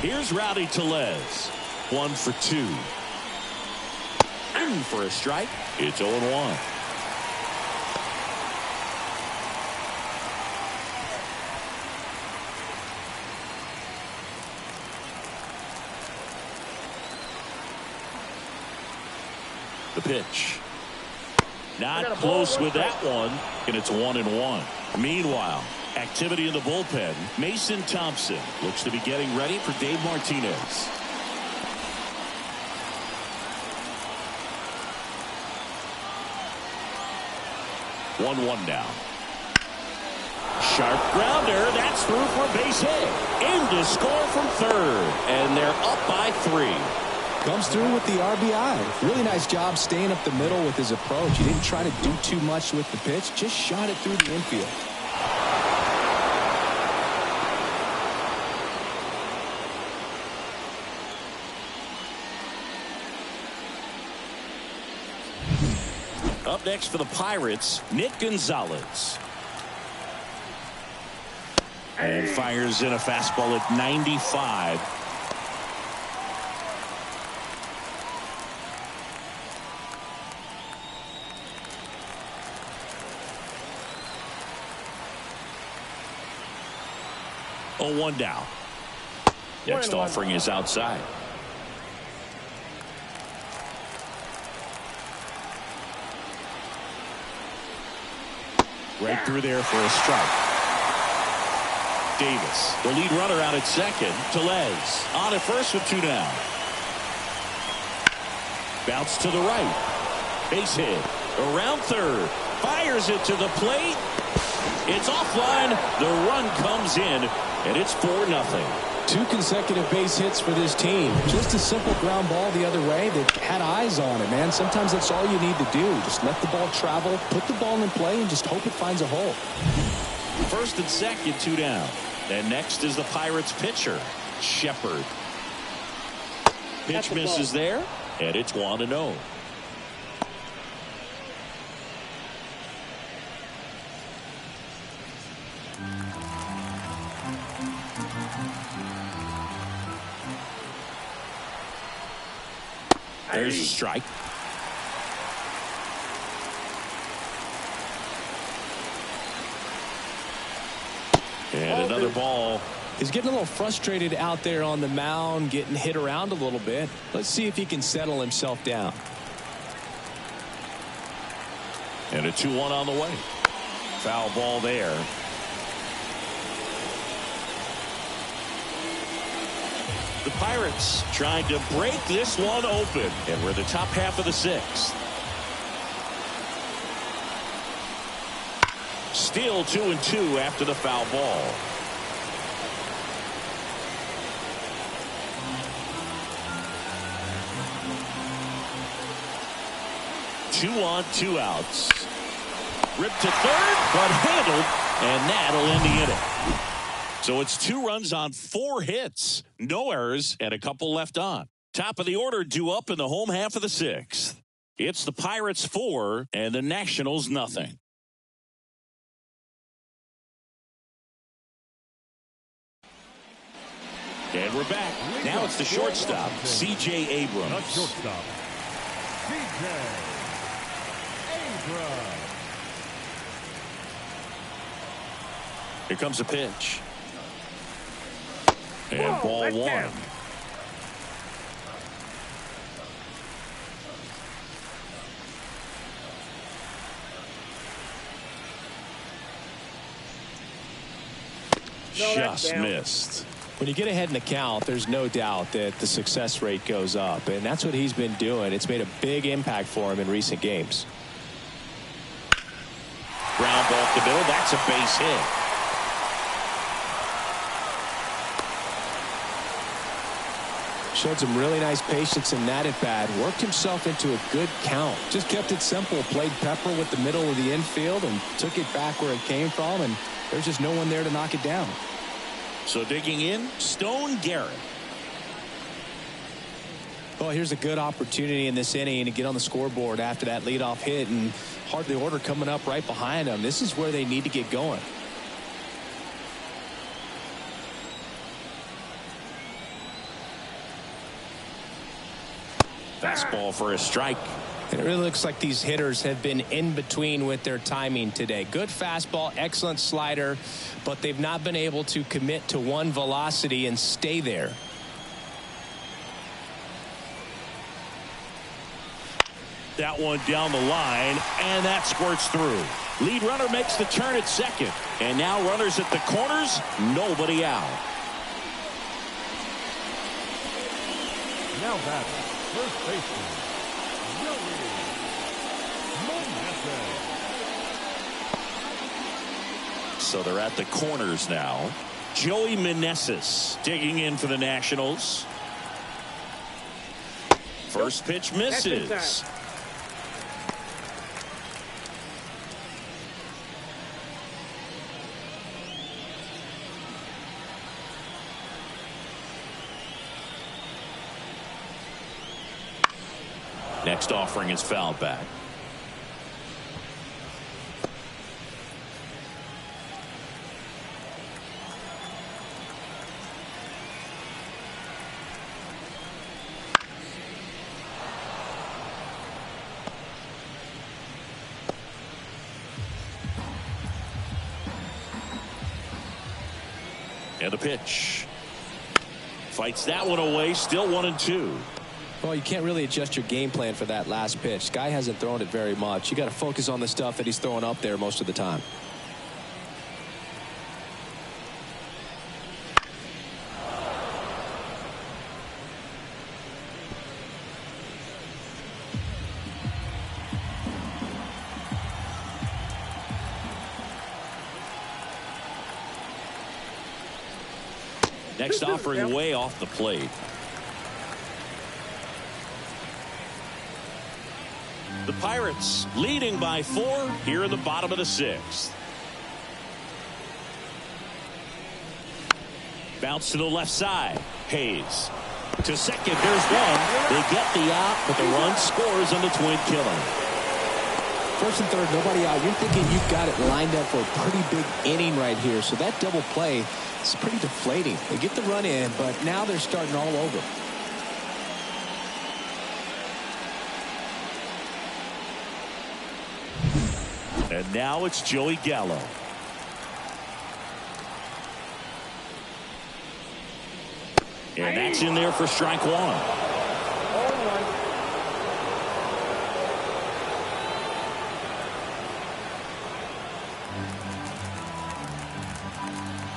Here's Rowdy Tellez. 1 for 2. In for a strike. It's 0-1. The pitch. Not close with that one, and it's 1-1. Meanwhile, activity in the bullpen. Mason Thompson looks to be getting ready for Dave Martinez. One now. Sharp grounder. That's through for a base hit. In to score from third, and they're up by 3. Comes through with the RBI. Really nice job staying up the middle with his approach. He didn't try to do too much with the pitch. Just shot it through the infield. Up next for the Pirates, Nick Gonzalez. And fires in a fastball at 95. Oh, 1 down. Next offering is outside. Right through there for a strike. Davis, the lead runner out at second. Tellez on at first with 2 down. Bounce to the right. Base hit. Around third. Fires it to the plate. It's offline. The run comes in, and it's 4-0. 2 consecutive base hits for this team. Just a simple ground ball the other way that had eyes on it, man. Sometimes that's all you need to do. Just let the ball travel, put the ball in play, and just hope it finds a hole. First and second, 2 down. And next is the Pirates pitcher, Shepard. Pitch misses there, and it's 1-0. There's a strike. And another ball. He's getting a little frustrated out there on the mound, getting hit around a little bit. Let's see if he can settle himself down. And a 2-1 on the way. Foul ball there. The Pirates trying to break this one open, and we're the top half of the 6th. Still 2-2 after the foul ball. Two on, two outs. Ripped to third, but handled, and that'll end the inning. So it's 2 runs on 4 hits, no errors, and a couple left on. Top of the order due up in the home half of the 6th. It's the Pirates 4 and the Nationals nothing. And we're back. Now it's the shortstop, C.J. Abrams. The shortstop, C.J. Abrams. Here comes a pitch. And ball 1. Just missed. When you get ahead in the count, there's no doubt that the success rate goes up, and that's what he's been doing. It's made a big impact for him in recent games. Ground ball up the middle. That's a base hit. Showed some really nice patience in that at bat. Worked himself into a good count. Just kept it simple. Played pepper with the middle of the infield and took it back where it came from, and there's just no one there to knock it down. So digging in, Stone Garrett. Well, here's a good opportunity in this inning to get on the scoreboard after that leadoff hit, and hardly order coming up right behind them. This is where they need to get going. Fastball for a strike. It really looks like these hitters have been in between with their timing today. Good fastball, excellent slider, but they've not been able to commit to one velocity and stay there. That one down the line, and that squirts through. Lead runner makes the turn at second, and now runners at the corners, nobody out. Now back, first baseman, So they're at the corners now. Joey Meneses digging in for the Nationals. First pitch misses. Next offering is fouled back. And the pitch. Fights that one away. Still 1-2. Well, you can't really adjust your game plan for that last pitch. Guy hasn't thrown it very much. You got to focus on the stuff that he's throwing up there most of the time. Next offering way off the plate. The Pirates leading by 4 here in the bottom of the 6th. Bounce to the left side. Hayes to second. There's one. They get the out, but the run scores on the twin killer. First and third, nobody out. You're thinking you've got it lined up for a pretty big inning right here. So that double play is pretty deflating. They get the run in, but now they're starting all over. And now it's Joey Gallo. And that's in there for strike 1.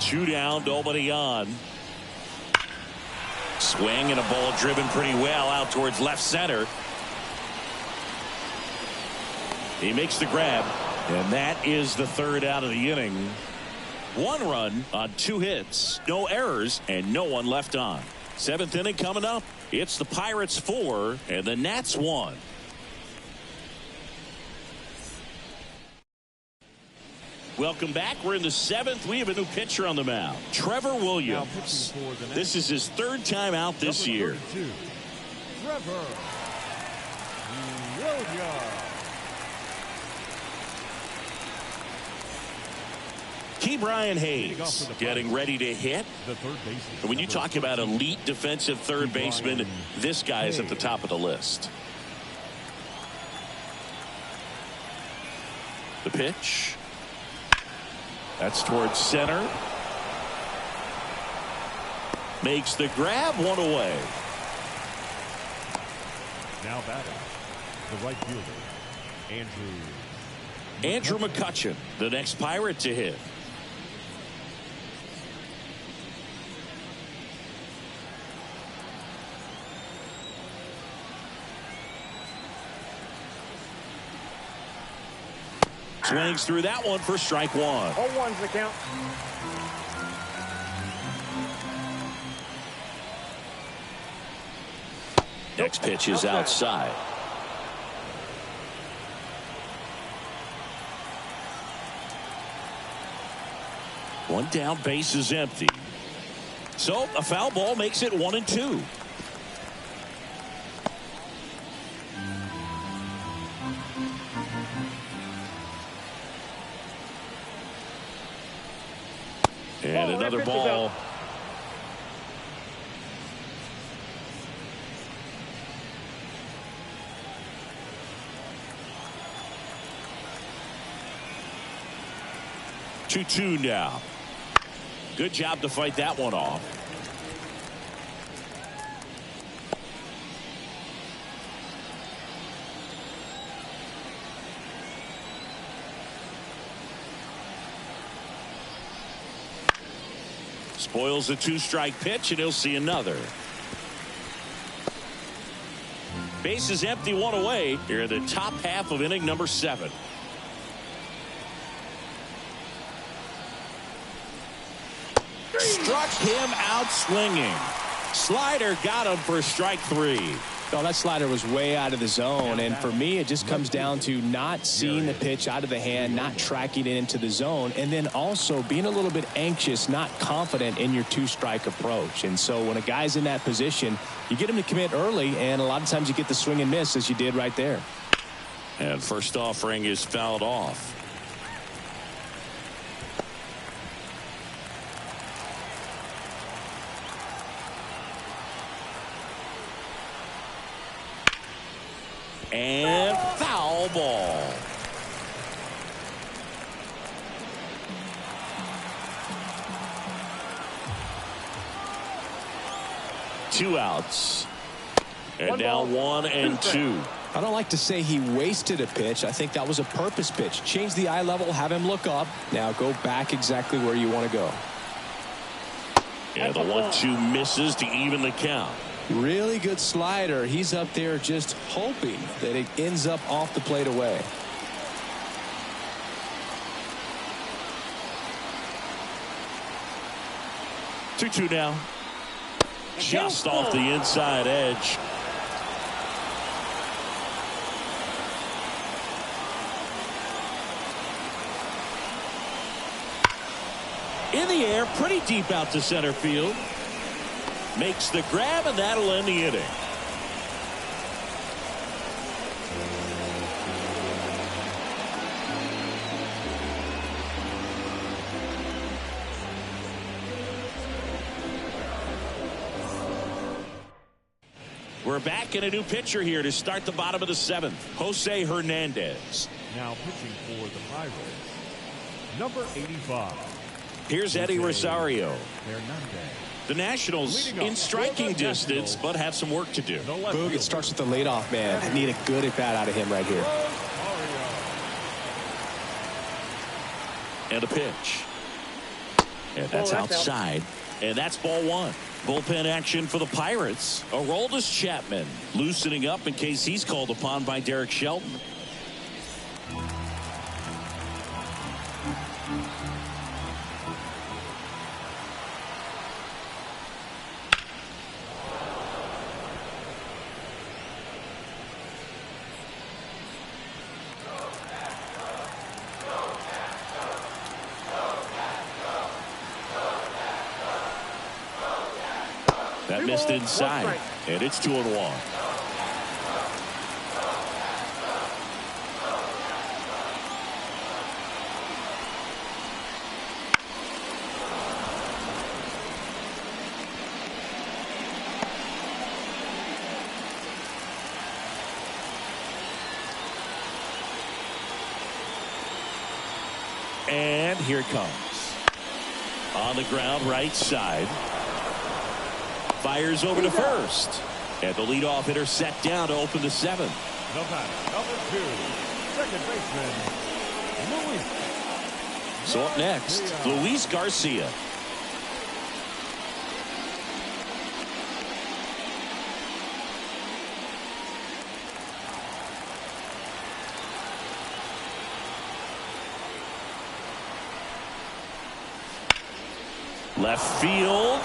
2 down, nobody on. Swing and a ball driven pretty well out towards left center. He makes the grab, And that is the third out of the inning. 1 run on 2 hits, no errors, and no one left on. 7th inning coming up. It's the Pirates 4 and the Nats 1. Welcome back. We're in the 7th. We have a new pitcher on the mound, Trevor Williams. This is his 3rd time out this year. Trevor Williams. Key Brian Hayes getting ready to hit. And when you talk about elite defensive third baseman, this guy is at the top of the list. The pitch. That's towards center. Makes the grab, 1 away. Now batting, the right fielder, Andrew McCutchen, the next Pirate to hit. Swings through that one for strike 1. 0-1's the count. Next pitch is outside. One down, base is empty. So a foul ball makes it 1-2. And another ball. Two now. Good job to fight that one off. Spoils a 2-strike pitch, and he'll see another. Base is empty, 1 away. Here in the top half of inning number 7. Struck him out swinging. Slider got him for strike 3. Well, that slider was way out of the zone, and for me, it just comes down to not seeing the pitch out of the hand, not tracking it into the zone, and then also being a little bit anxious, not confident in your 2-strike approach. And so when a guy's in that position, you get him to commit early, and a lot of times you get the swing and miss, as you did right there. And first offering is fouled off. And foul ball. Two outs. And now 1-2. I don't like to say he wasted a pitch. I think that was a purpose pitch. Change the eye level, have him look up. Now go back exactly where you want to go. Yeah, the 1-2 misses to even the count. Really good slider. He's up there just hoping that it ends up off the plate away. 2-2 now. Just off the inside edge. In the air, pretty deep out to center field. Makes the grab, and that'll end the inning. We're back in a new pitcher here to start the bottom of the 7th. Jose Hernandez. Now pitching for the Pirates, number 85. Here's Eddie Rosario. Hernandez. The Nationals in striking distance, but have some work to do. Boog, it starts with the leadoff man. I need a good at bat out of him right here. And a pitch. And that's outside. And that's ball 1. Bullpen action for the Pirates. Aroldis Chapman loosening up in case he's called upon by Derek Shelton. That missed inside, and it's 2-1. And here it comes. On the ground, right side. Fires over to first. And the leadoff hitter set down to open the 7th. The batter, number 2, second baseman, Luis. So up next, Luis Garcia. Left field.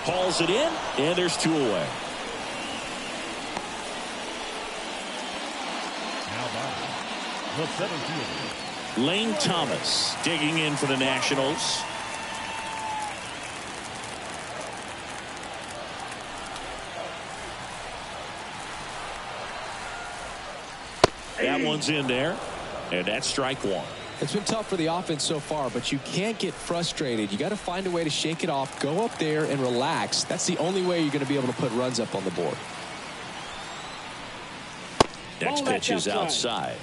Hauls it in, and there's 2 away. Now batting, the 7th fielder, Lane Thomas digging in for the Nationals. That one's in there, and that's strike 1. It's been tough for the offense so far, but you can't get frustrated. You got to find a way to shake it off, go up there and relax. That's the only way you're going to be able to put runs up on the board. Next pitch is outside.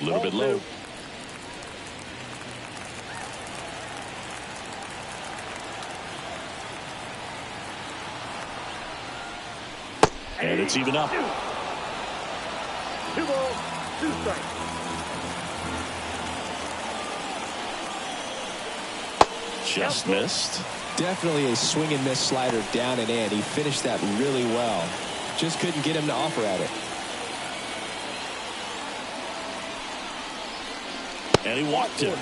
A little bit low. And it's even up. 2 balls, 2 strikes. Just missed. Definitely a swing and miss slider down and in. He finished that really well. Just couldn't get him to offer at it. And he walked him.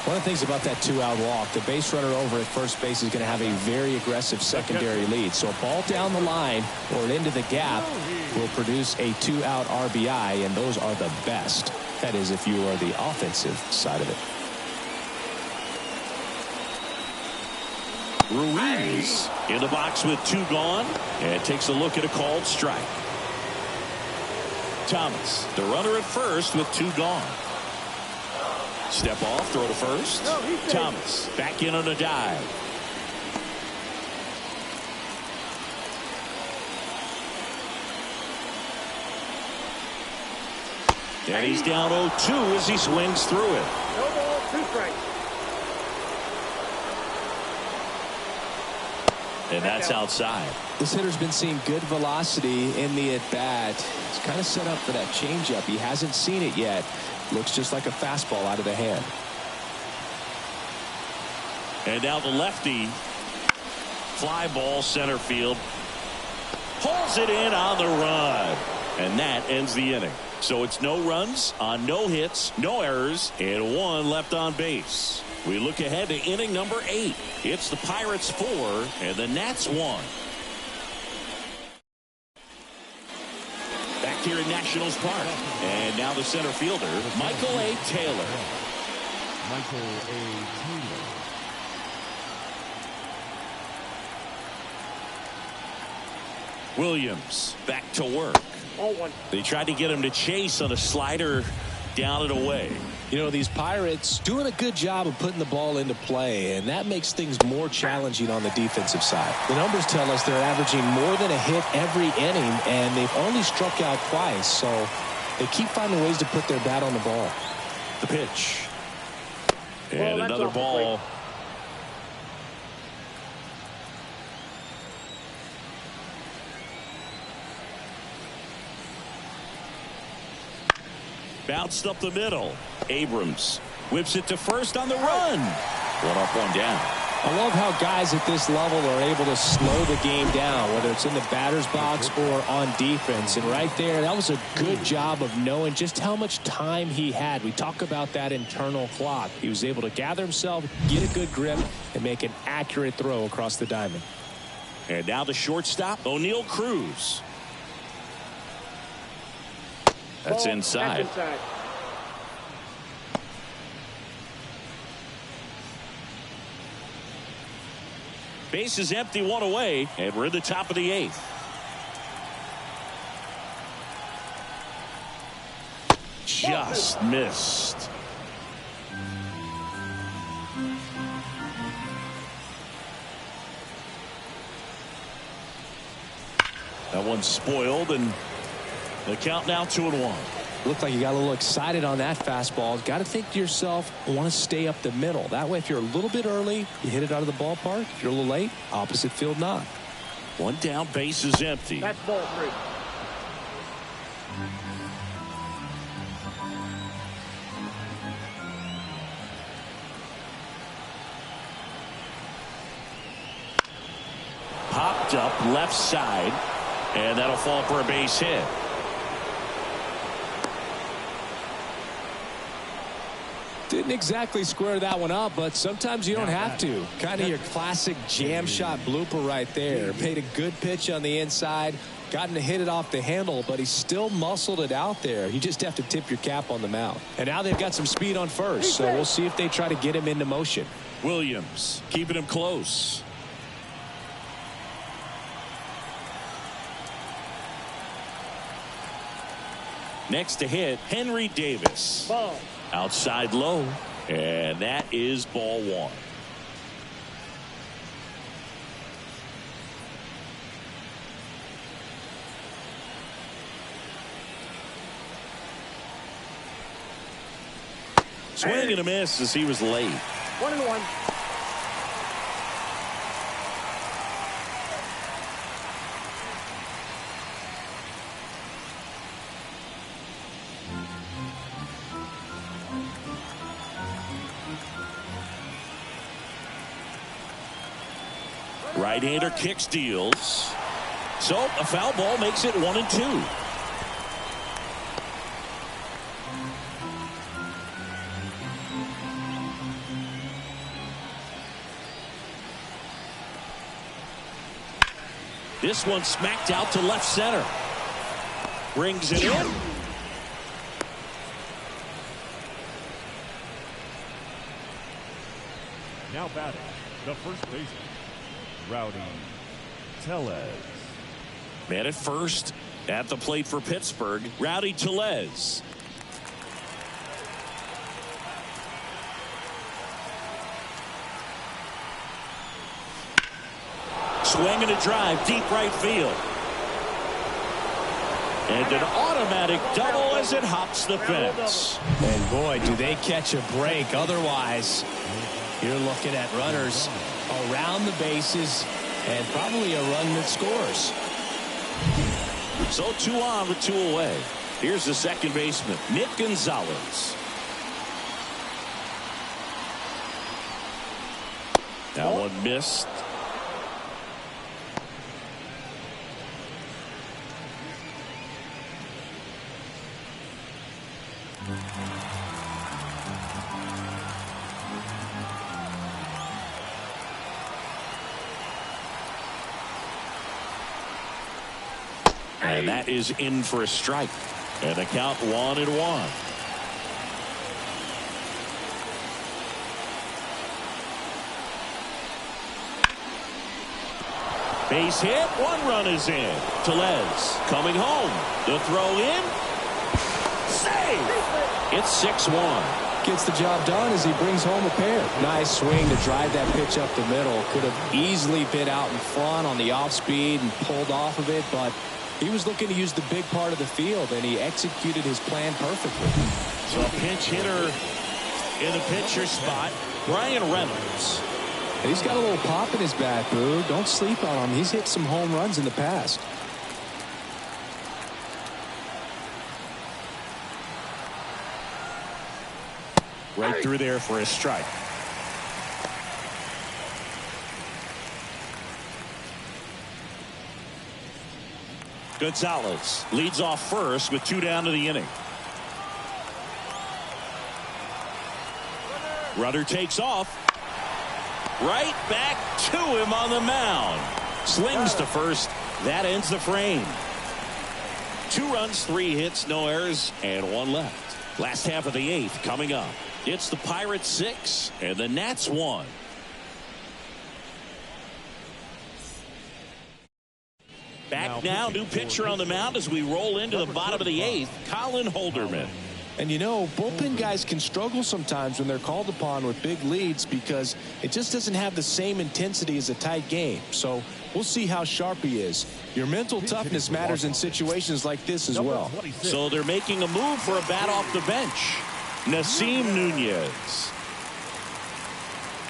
One of the things about that 2-out walk, the base runner over at first base is going to have a very aggressive secondary lead. So a ball down the line or into the gap will produce a 2-out RBI, and those are the best. That is, if you are the offensive side of it. Ruiz in the box with 2 gone, and takes a look at a called strike. Thomas, the runner at first with 2 gone. Step off, throw to first. Thomas back in on a dive. And he's down 0-2 as he swings through it. No ball, 2 strikes. And that's outside. This hitter's been seeing good velocity in the at-bat. He's kind of set up for that changeup. He hasn't seen it yet. Looks just like a fastball out of the hand. And now the lefty. Fly ball center field. Pulls it in on the run. And that ends the inning. So it's no runs on no hits, no errors, and 1 left on base. We look ahead to inning number 8. It's the Pirates 4 and the Nats 1. Back here in Nationals Park. And now the center fielder, Michael A. Taylor. Michael A. Taylor. Williams back to work. 0-1. They tried to get him to chase on a slider down and away. You know, these Pirates doing a good job of putting the ball into play, and that makes things more challenging on the defensive side. The numbers tell us they're averaging more than a hit every inning, and they've only struck out twice, so they keep finding ways to put their bat on the ball. The pitch. And another ball. Bounced up the middle. Abrams Whips it to first on the run. One up, one down. I love how guys at this level are able to slow the game down, whether it's in the batter's box or on defense. And right there, that was a good job of knowing just how much time he had. We talk about that internal clock. He was able to gather himself, get a good grip, and make an accurate throw across the diamond. And now the shortstop, O'Neal Cruz. That's inside. That's inside. Base is empty, one away, and we're in the top of the 8th. Just missed. That one's spoiled, and the count now 2-1. Looked like you got a little excited on that fastball. Got to think to yourself, I want to stay up the middle. That way, if you're a little bit early, you hit it out of the ballpark. If you're a little late, opposite field knock. One down, base is empty. That's ball 3. Popped up left side, and that'll fall for a base hit. Didn't exactly square that one up, but sometimes you don't have to. Kind of your classic jam shot blooper right there. Made a good pitch on the inside, gotten to hit it off the handle, but he still muscled it out there. You just have to tip your cap on the mound. And now they've got some speed on first, so we'll see if they try to get him into motion. Williams keeping him close. Next to hit, Henry Davis. Ball. Outside low, and that is ball 1. Swing and a miss as he was late. 1-1. Right-hander kick steals. So a foul ball makes it 1-2. This one smacked out to left center. Brings it in. Now batting, the first baseman, Rowdy Tellez. Man at first, at the plate for Pittsburgh, Rowdy Tellez. Swing and a drive, deep right field. And an automatic double as it hops the fence. And boy, do they catch a break. Otherwise, you're looking at runners around the bases and probably a run that scores. So 2 on with 2 away. Here's the second baseman, Nick Gonzalez. That one missed. And that is in for a strike. And the count 1-1. Base hit. 1 run is in. Tellez coming home. The throw in. Save. It's 6-1. Gets the job done as he brings home a pair. Nice swing to drive that pitch up the middle. Could have easily been out in front on the off speed and pulled off of it, but he was looking to use the big part of the field, and he executed his plan perfectly. So a pinch hitter in the pitcher spot, Brian Reynolds. And he's got a little pop in his bat, Boo. Don't sleep on him. He's hit some home runs in the past. Right through there for a strike. Gonzalez leads off first with 2 down to the inning. Runner takes off. Right back to him on the mound. Slings to first. That ends the frame. 2 runs, 3 hits, no errors, and 1 left. Last half of the 8th coming up. It's the Pirates 6 and the Nats 1. Back now, new pitcher on the mound as we roll into the bottom of the 8th, Colin Holderman. And you know, bullpen guys can struggle sometimes when they're called upon with big leads because it just doesn't have the same intensity as a tight game. So we'll see how sharp he is. Your mental toughness matters in situations like this as well. So they're making a move for a bat off the bench. Nasim Nunez.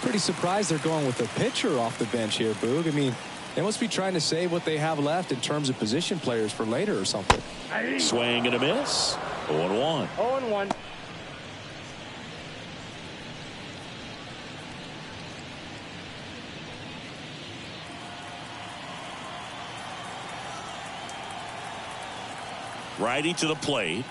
Pretty surprised they're going with a pitcher off the bench here, Boog. I mean, they must be trying to save what they have left in terms of position players for later or something. Swing and a miss. 0-1. 0-1. Righty to the plate.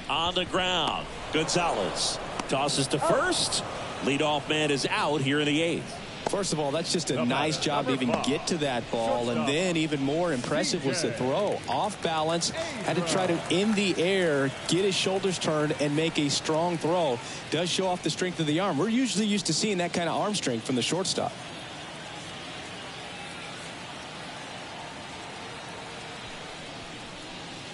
On the ground. Gonzalez tosses to first. Leadoff man is out here in the 8th. First of all, that's just a nice job to even get to that ball, and then even more impressive was the throw. Off balance, had to try to, in the air, get his shoulders turned and make a strong throw. Does show off the strength of the arm. We're usually used to seeing that kind of arm strength from the shortstop.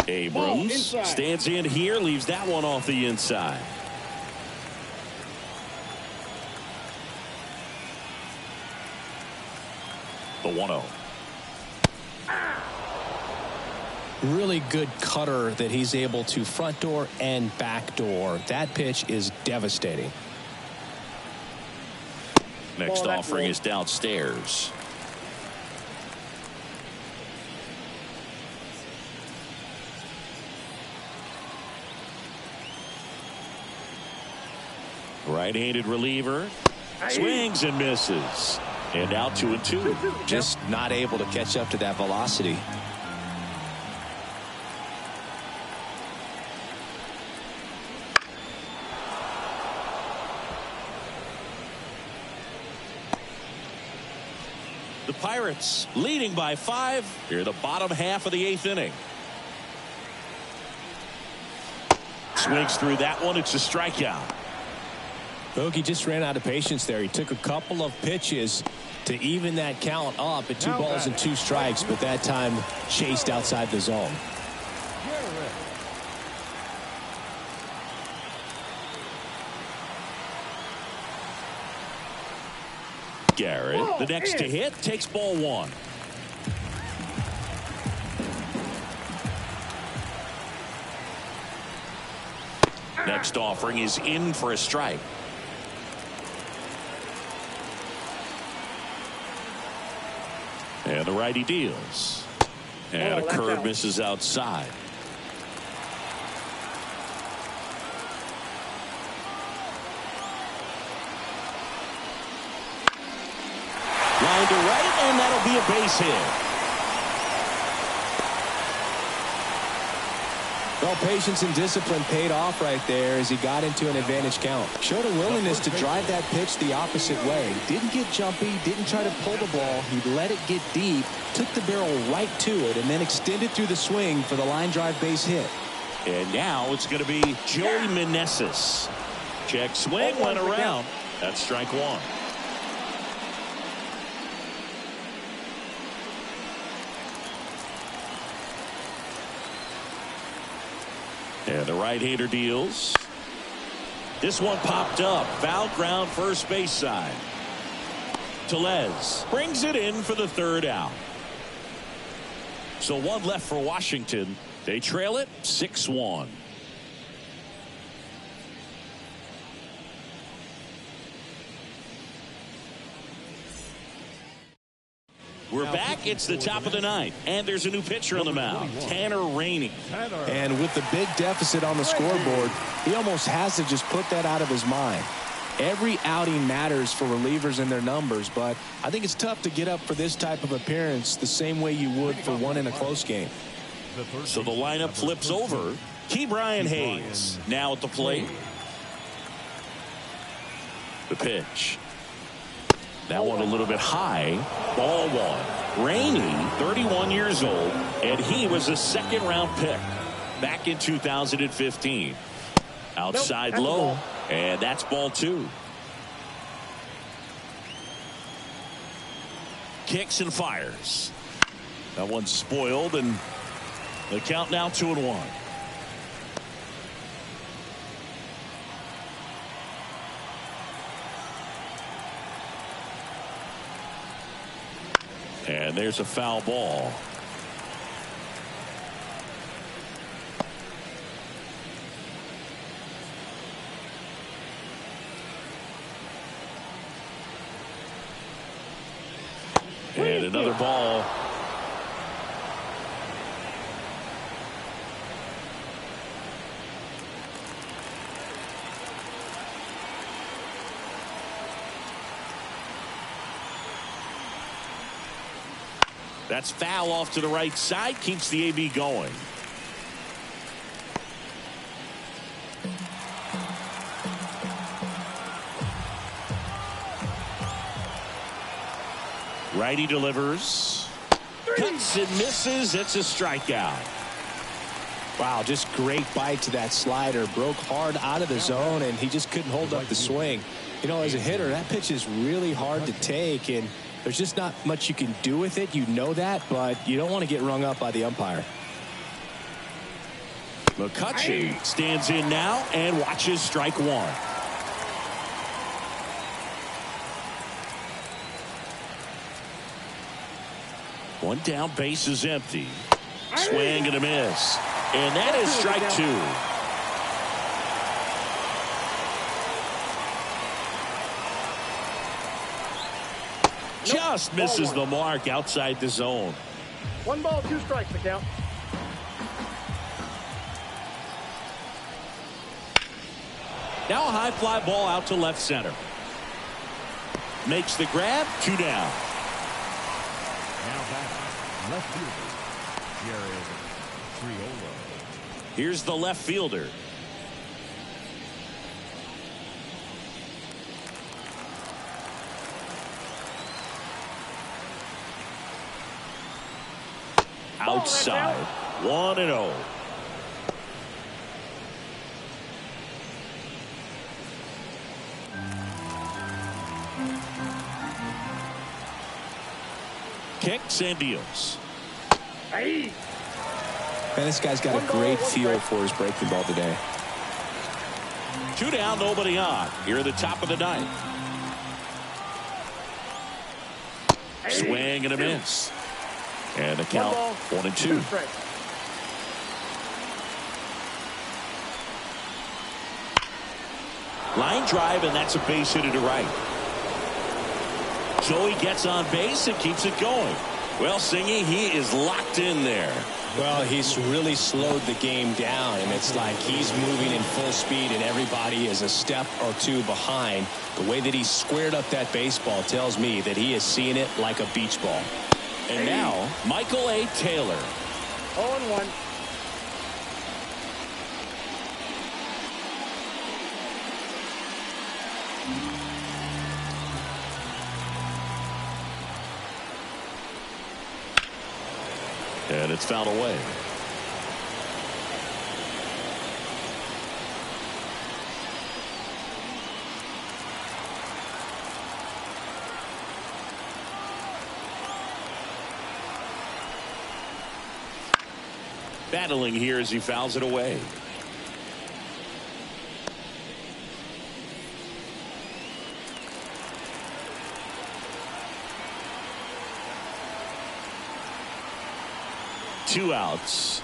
Abrams stands in here, leaves that one off the inside. The 1-0. Really good cutter that he's able to front door and back door. That pitch is devastating. Next offering is downstairs. Right-handed reliever. Swings and misses. And out 2-2. Just not able to catch up to that velocity. The Pirates leading by 5 here in the bottom half of the 8th inning. Swings through that one. It's a strikeout. Bogey just ran out of patience there. He took a couple of pitches to even that count up at 2 balls and 2 strikes, but that time chased outside the zone. Garrett, the next to hit, takes ball 1. Next offering is in for a strike. And the righty deals. And a curve misses outside. Line to right, and that'll be a base hit. Well, patience and discipline paid off right there as he got into an advantage count. Showed a willingness to drive that pitch the opposite way. Didn't get jumpy, didn't try to pull the ball. He let it get deep, took the barrel right to it, and then extended through the swing for the line drive base hit. And now it's going to be Joey Meneses. Check swing, went around. That's strike 1. And the right-hander deals. This one popped up. Foul ground first base side. Tellez brings it in for the 3rd out. So 1 left for Washington. They trail it 6-1. We're back. It's the top of the ninth, and there's a new pitcher on the mound, Tanner Rainey. And with the big deficit on the scoreboard, he almost has to just put that out of his mind. Every outing matters for relievers and their numbers, but I think it's tough to get up for this type of appearance the same way you would for one in a close game. So the lineup flips over. Ke'Bryan Hayes now at the plate. The pitch. That one a little bit high. Ball one. Rainey, 31 years old, and he was a second-round pick back in 2015. Outside low, and that's ball two. Kicks and fires. That one's spoiled, and the count now 2-1. And there's a foul ball. And another ball. That's foul off to the right side. Keeps the AB going. Righty delivers. Cuts and misses. It's a strikeout. Wow, just great bite to that slider. Broke hard out of the zone, and he just couldn't hold up the swing. You know, as a hitter, that pitch is really hard to take, and there's just not much you can do with it. You know that, but you don't want to get rung up by the umpire. McCutcheon stands in now and watches strike one. One down, base is empty. Swing and a miss. And that is strike two. Just misses the mark outside the zone. 1 ball, 2 strikes the count. Now a high fly ball out to left center. Makes the grab. 2 down. Now back, left fielder, Jared Triolo. Here's the left fielder. Outside. 1-0. Kicks and deals. Hey. Man, this guy's got a great feel for his breaking ball today. 2 down, nobody on. Here at the top of the ninth. Swing and a miss. And the count 1-2. Line drive, and that's a base hit to right. So he gets on base and keeps it going. Well, Singy, he is locked in there. Well, he's really slowed the game down, and it's like he's moving in full speed, and everybody is a step or two behind. The way that he squared up that baseball tells me that he is seeing it like a beach ball. And now, Michael A. Taylor. 0-1. And it's fouled away. Battling here as he fouls it away. Two outs.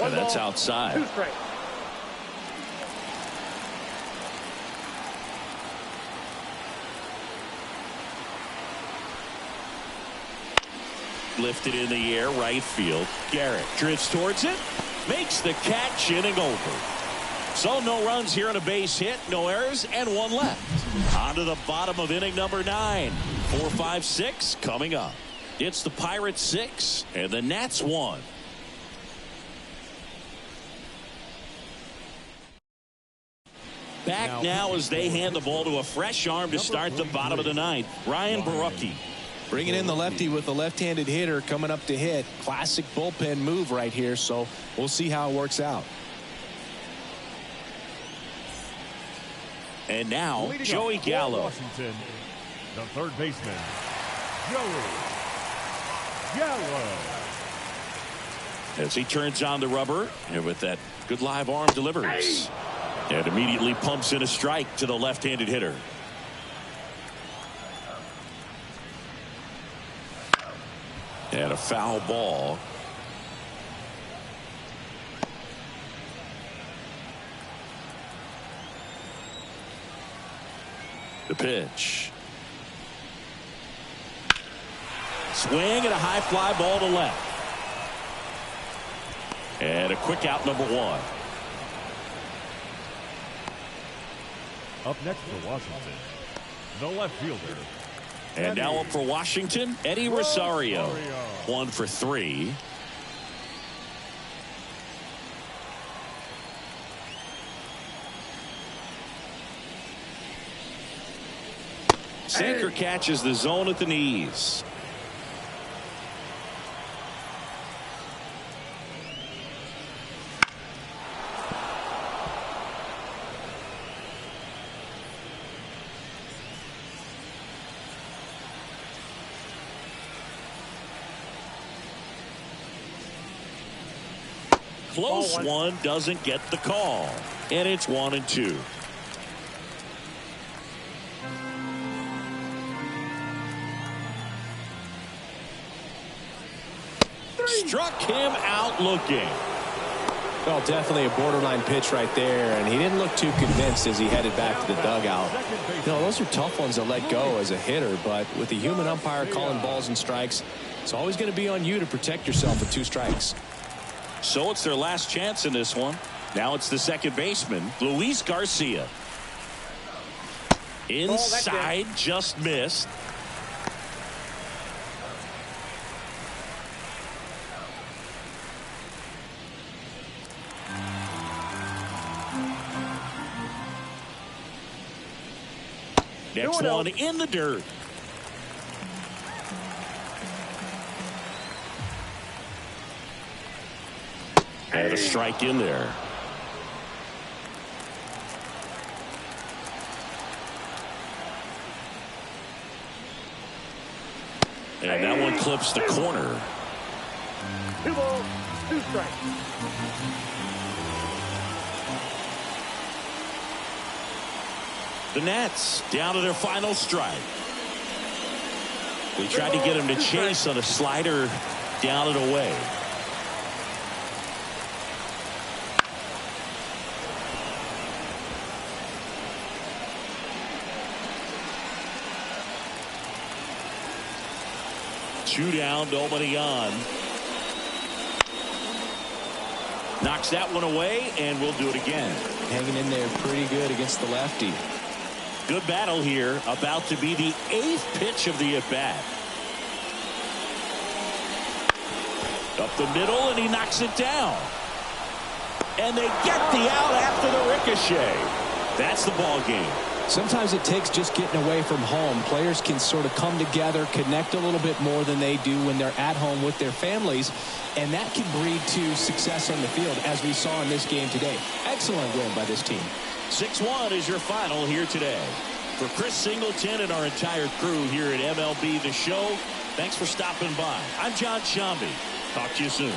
And that's outside. 2 strikes. lifted in the air, right field. Garrett drifts towards it, makes the catch, inning over. So no runs here on a base hit, no errors, and one left. On to the bottom of inning number 9. 4, 5, 6 coming up. It's the Pirates 6 and the Nats 1. Back now as they hand the ball to a fresh arm to start the bottom of the 9th. Ryan Barucki. Bringing in the lefty with a left-handed hitter coming up to hit. Classic bullpen move right here, so we'll see how it works out. And now Joey Gallo. Washington, the third baseman, Joey Gallo. As he turns on the rubber, and with that good live arm delivers. And immediately pumps in a strike to the left-handed hitter. And a foul ball. The pitch. Swing and a high fly ball to left. And a quick out, number 1. Up next for Washington, the left fielder. And now up for Washington, Eddie Rosario. 1 for 3. Sinker catches the zone at the knees. Close one, doesn't get the call. And it's 1-2. Struck him out looking. Well, definitely a borderline pitch right there, and he didn't look too convinced as he headed back to the dugout. You know, those are tough ones to let go as a hitter, but with the human umpire calling balls and strikes, it's always going to be on you to protect yourself with 2 strikes. So it's their last chance in this one. Now it's the second baseman, Luis Garcia. Inside, just missed. Next one in the dirt. And a strike in there. And that one clips the corner. 2 balls, 2 strikes. The Nats down to their final strike. We tried to get him to chase on a slider down and away. Two down, nobody on. Knocks that one away, and we'll do it again. Hanging in there pretty good against the lefty. Good battle here, about to be the 8th pitch of the at-bat. Up the middle, and he knocks it down. And they get the out after the ricochet. That's the ball game. Sometimes it takes just getting away from home. Players can sort of come together, connect a little bit more than they do when they're at home with their families, and that can breed to success on the field, as we saw in this game today. Excellent win by this team. 6-1 is your final here today. For Chris Singleton and our entire crew here at MLB The Show, thanks for stopping by. I'm John Shambi. Talk to you soon.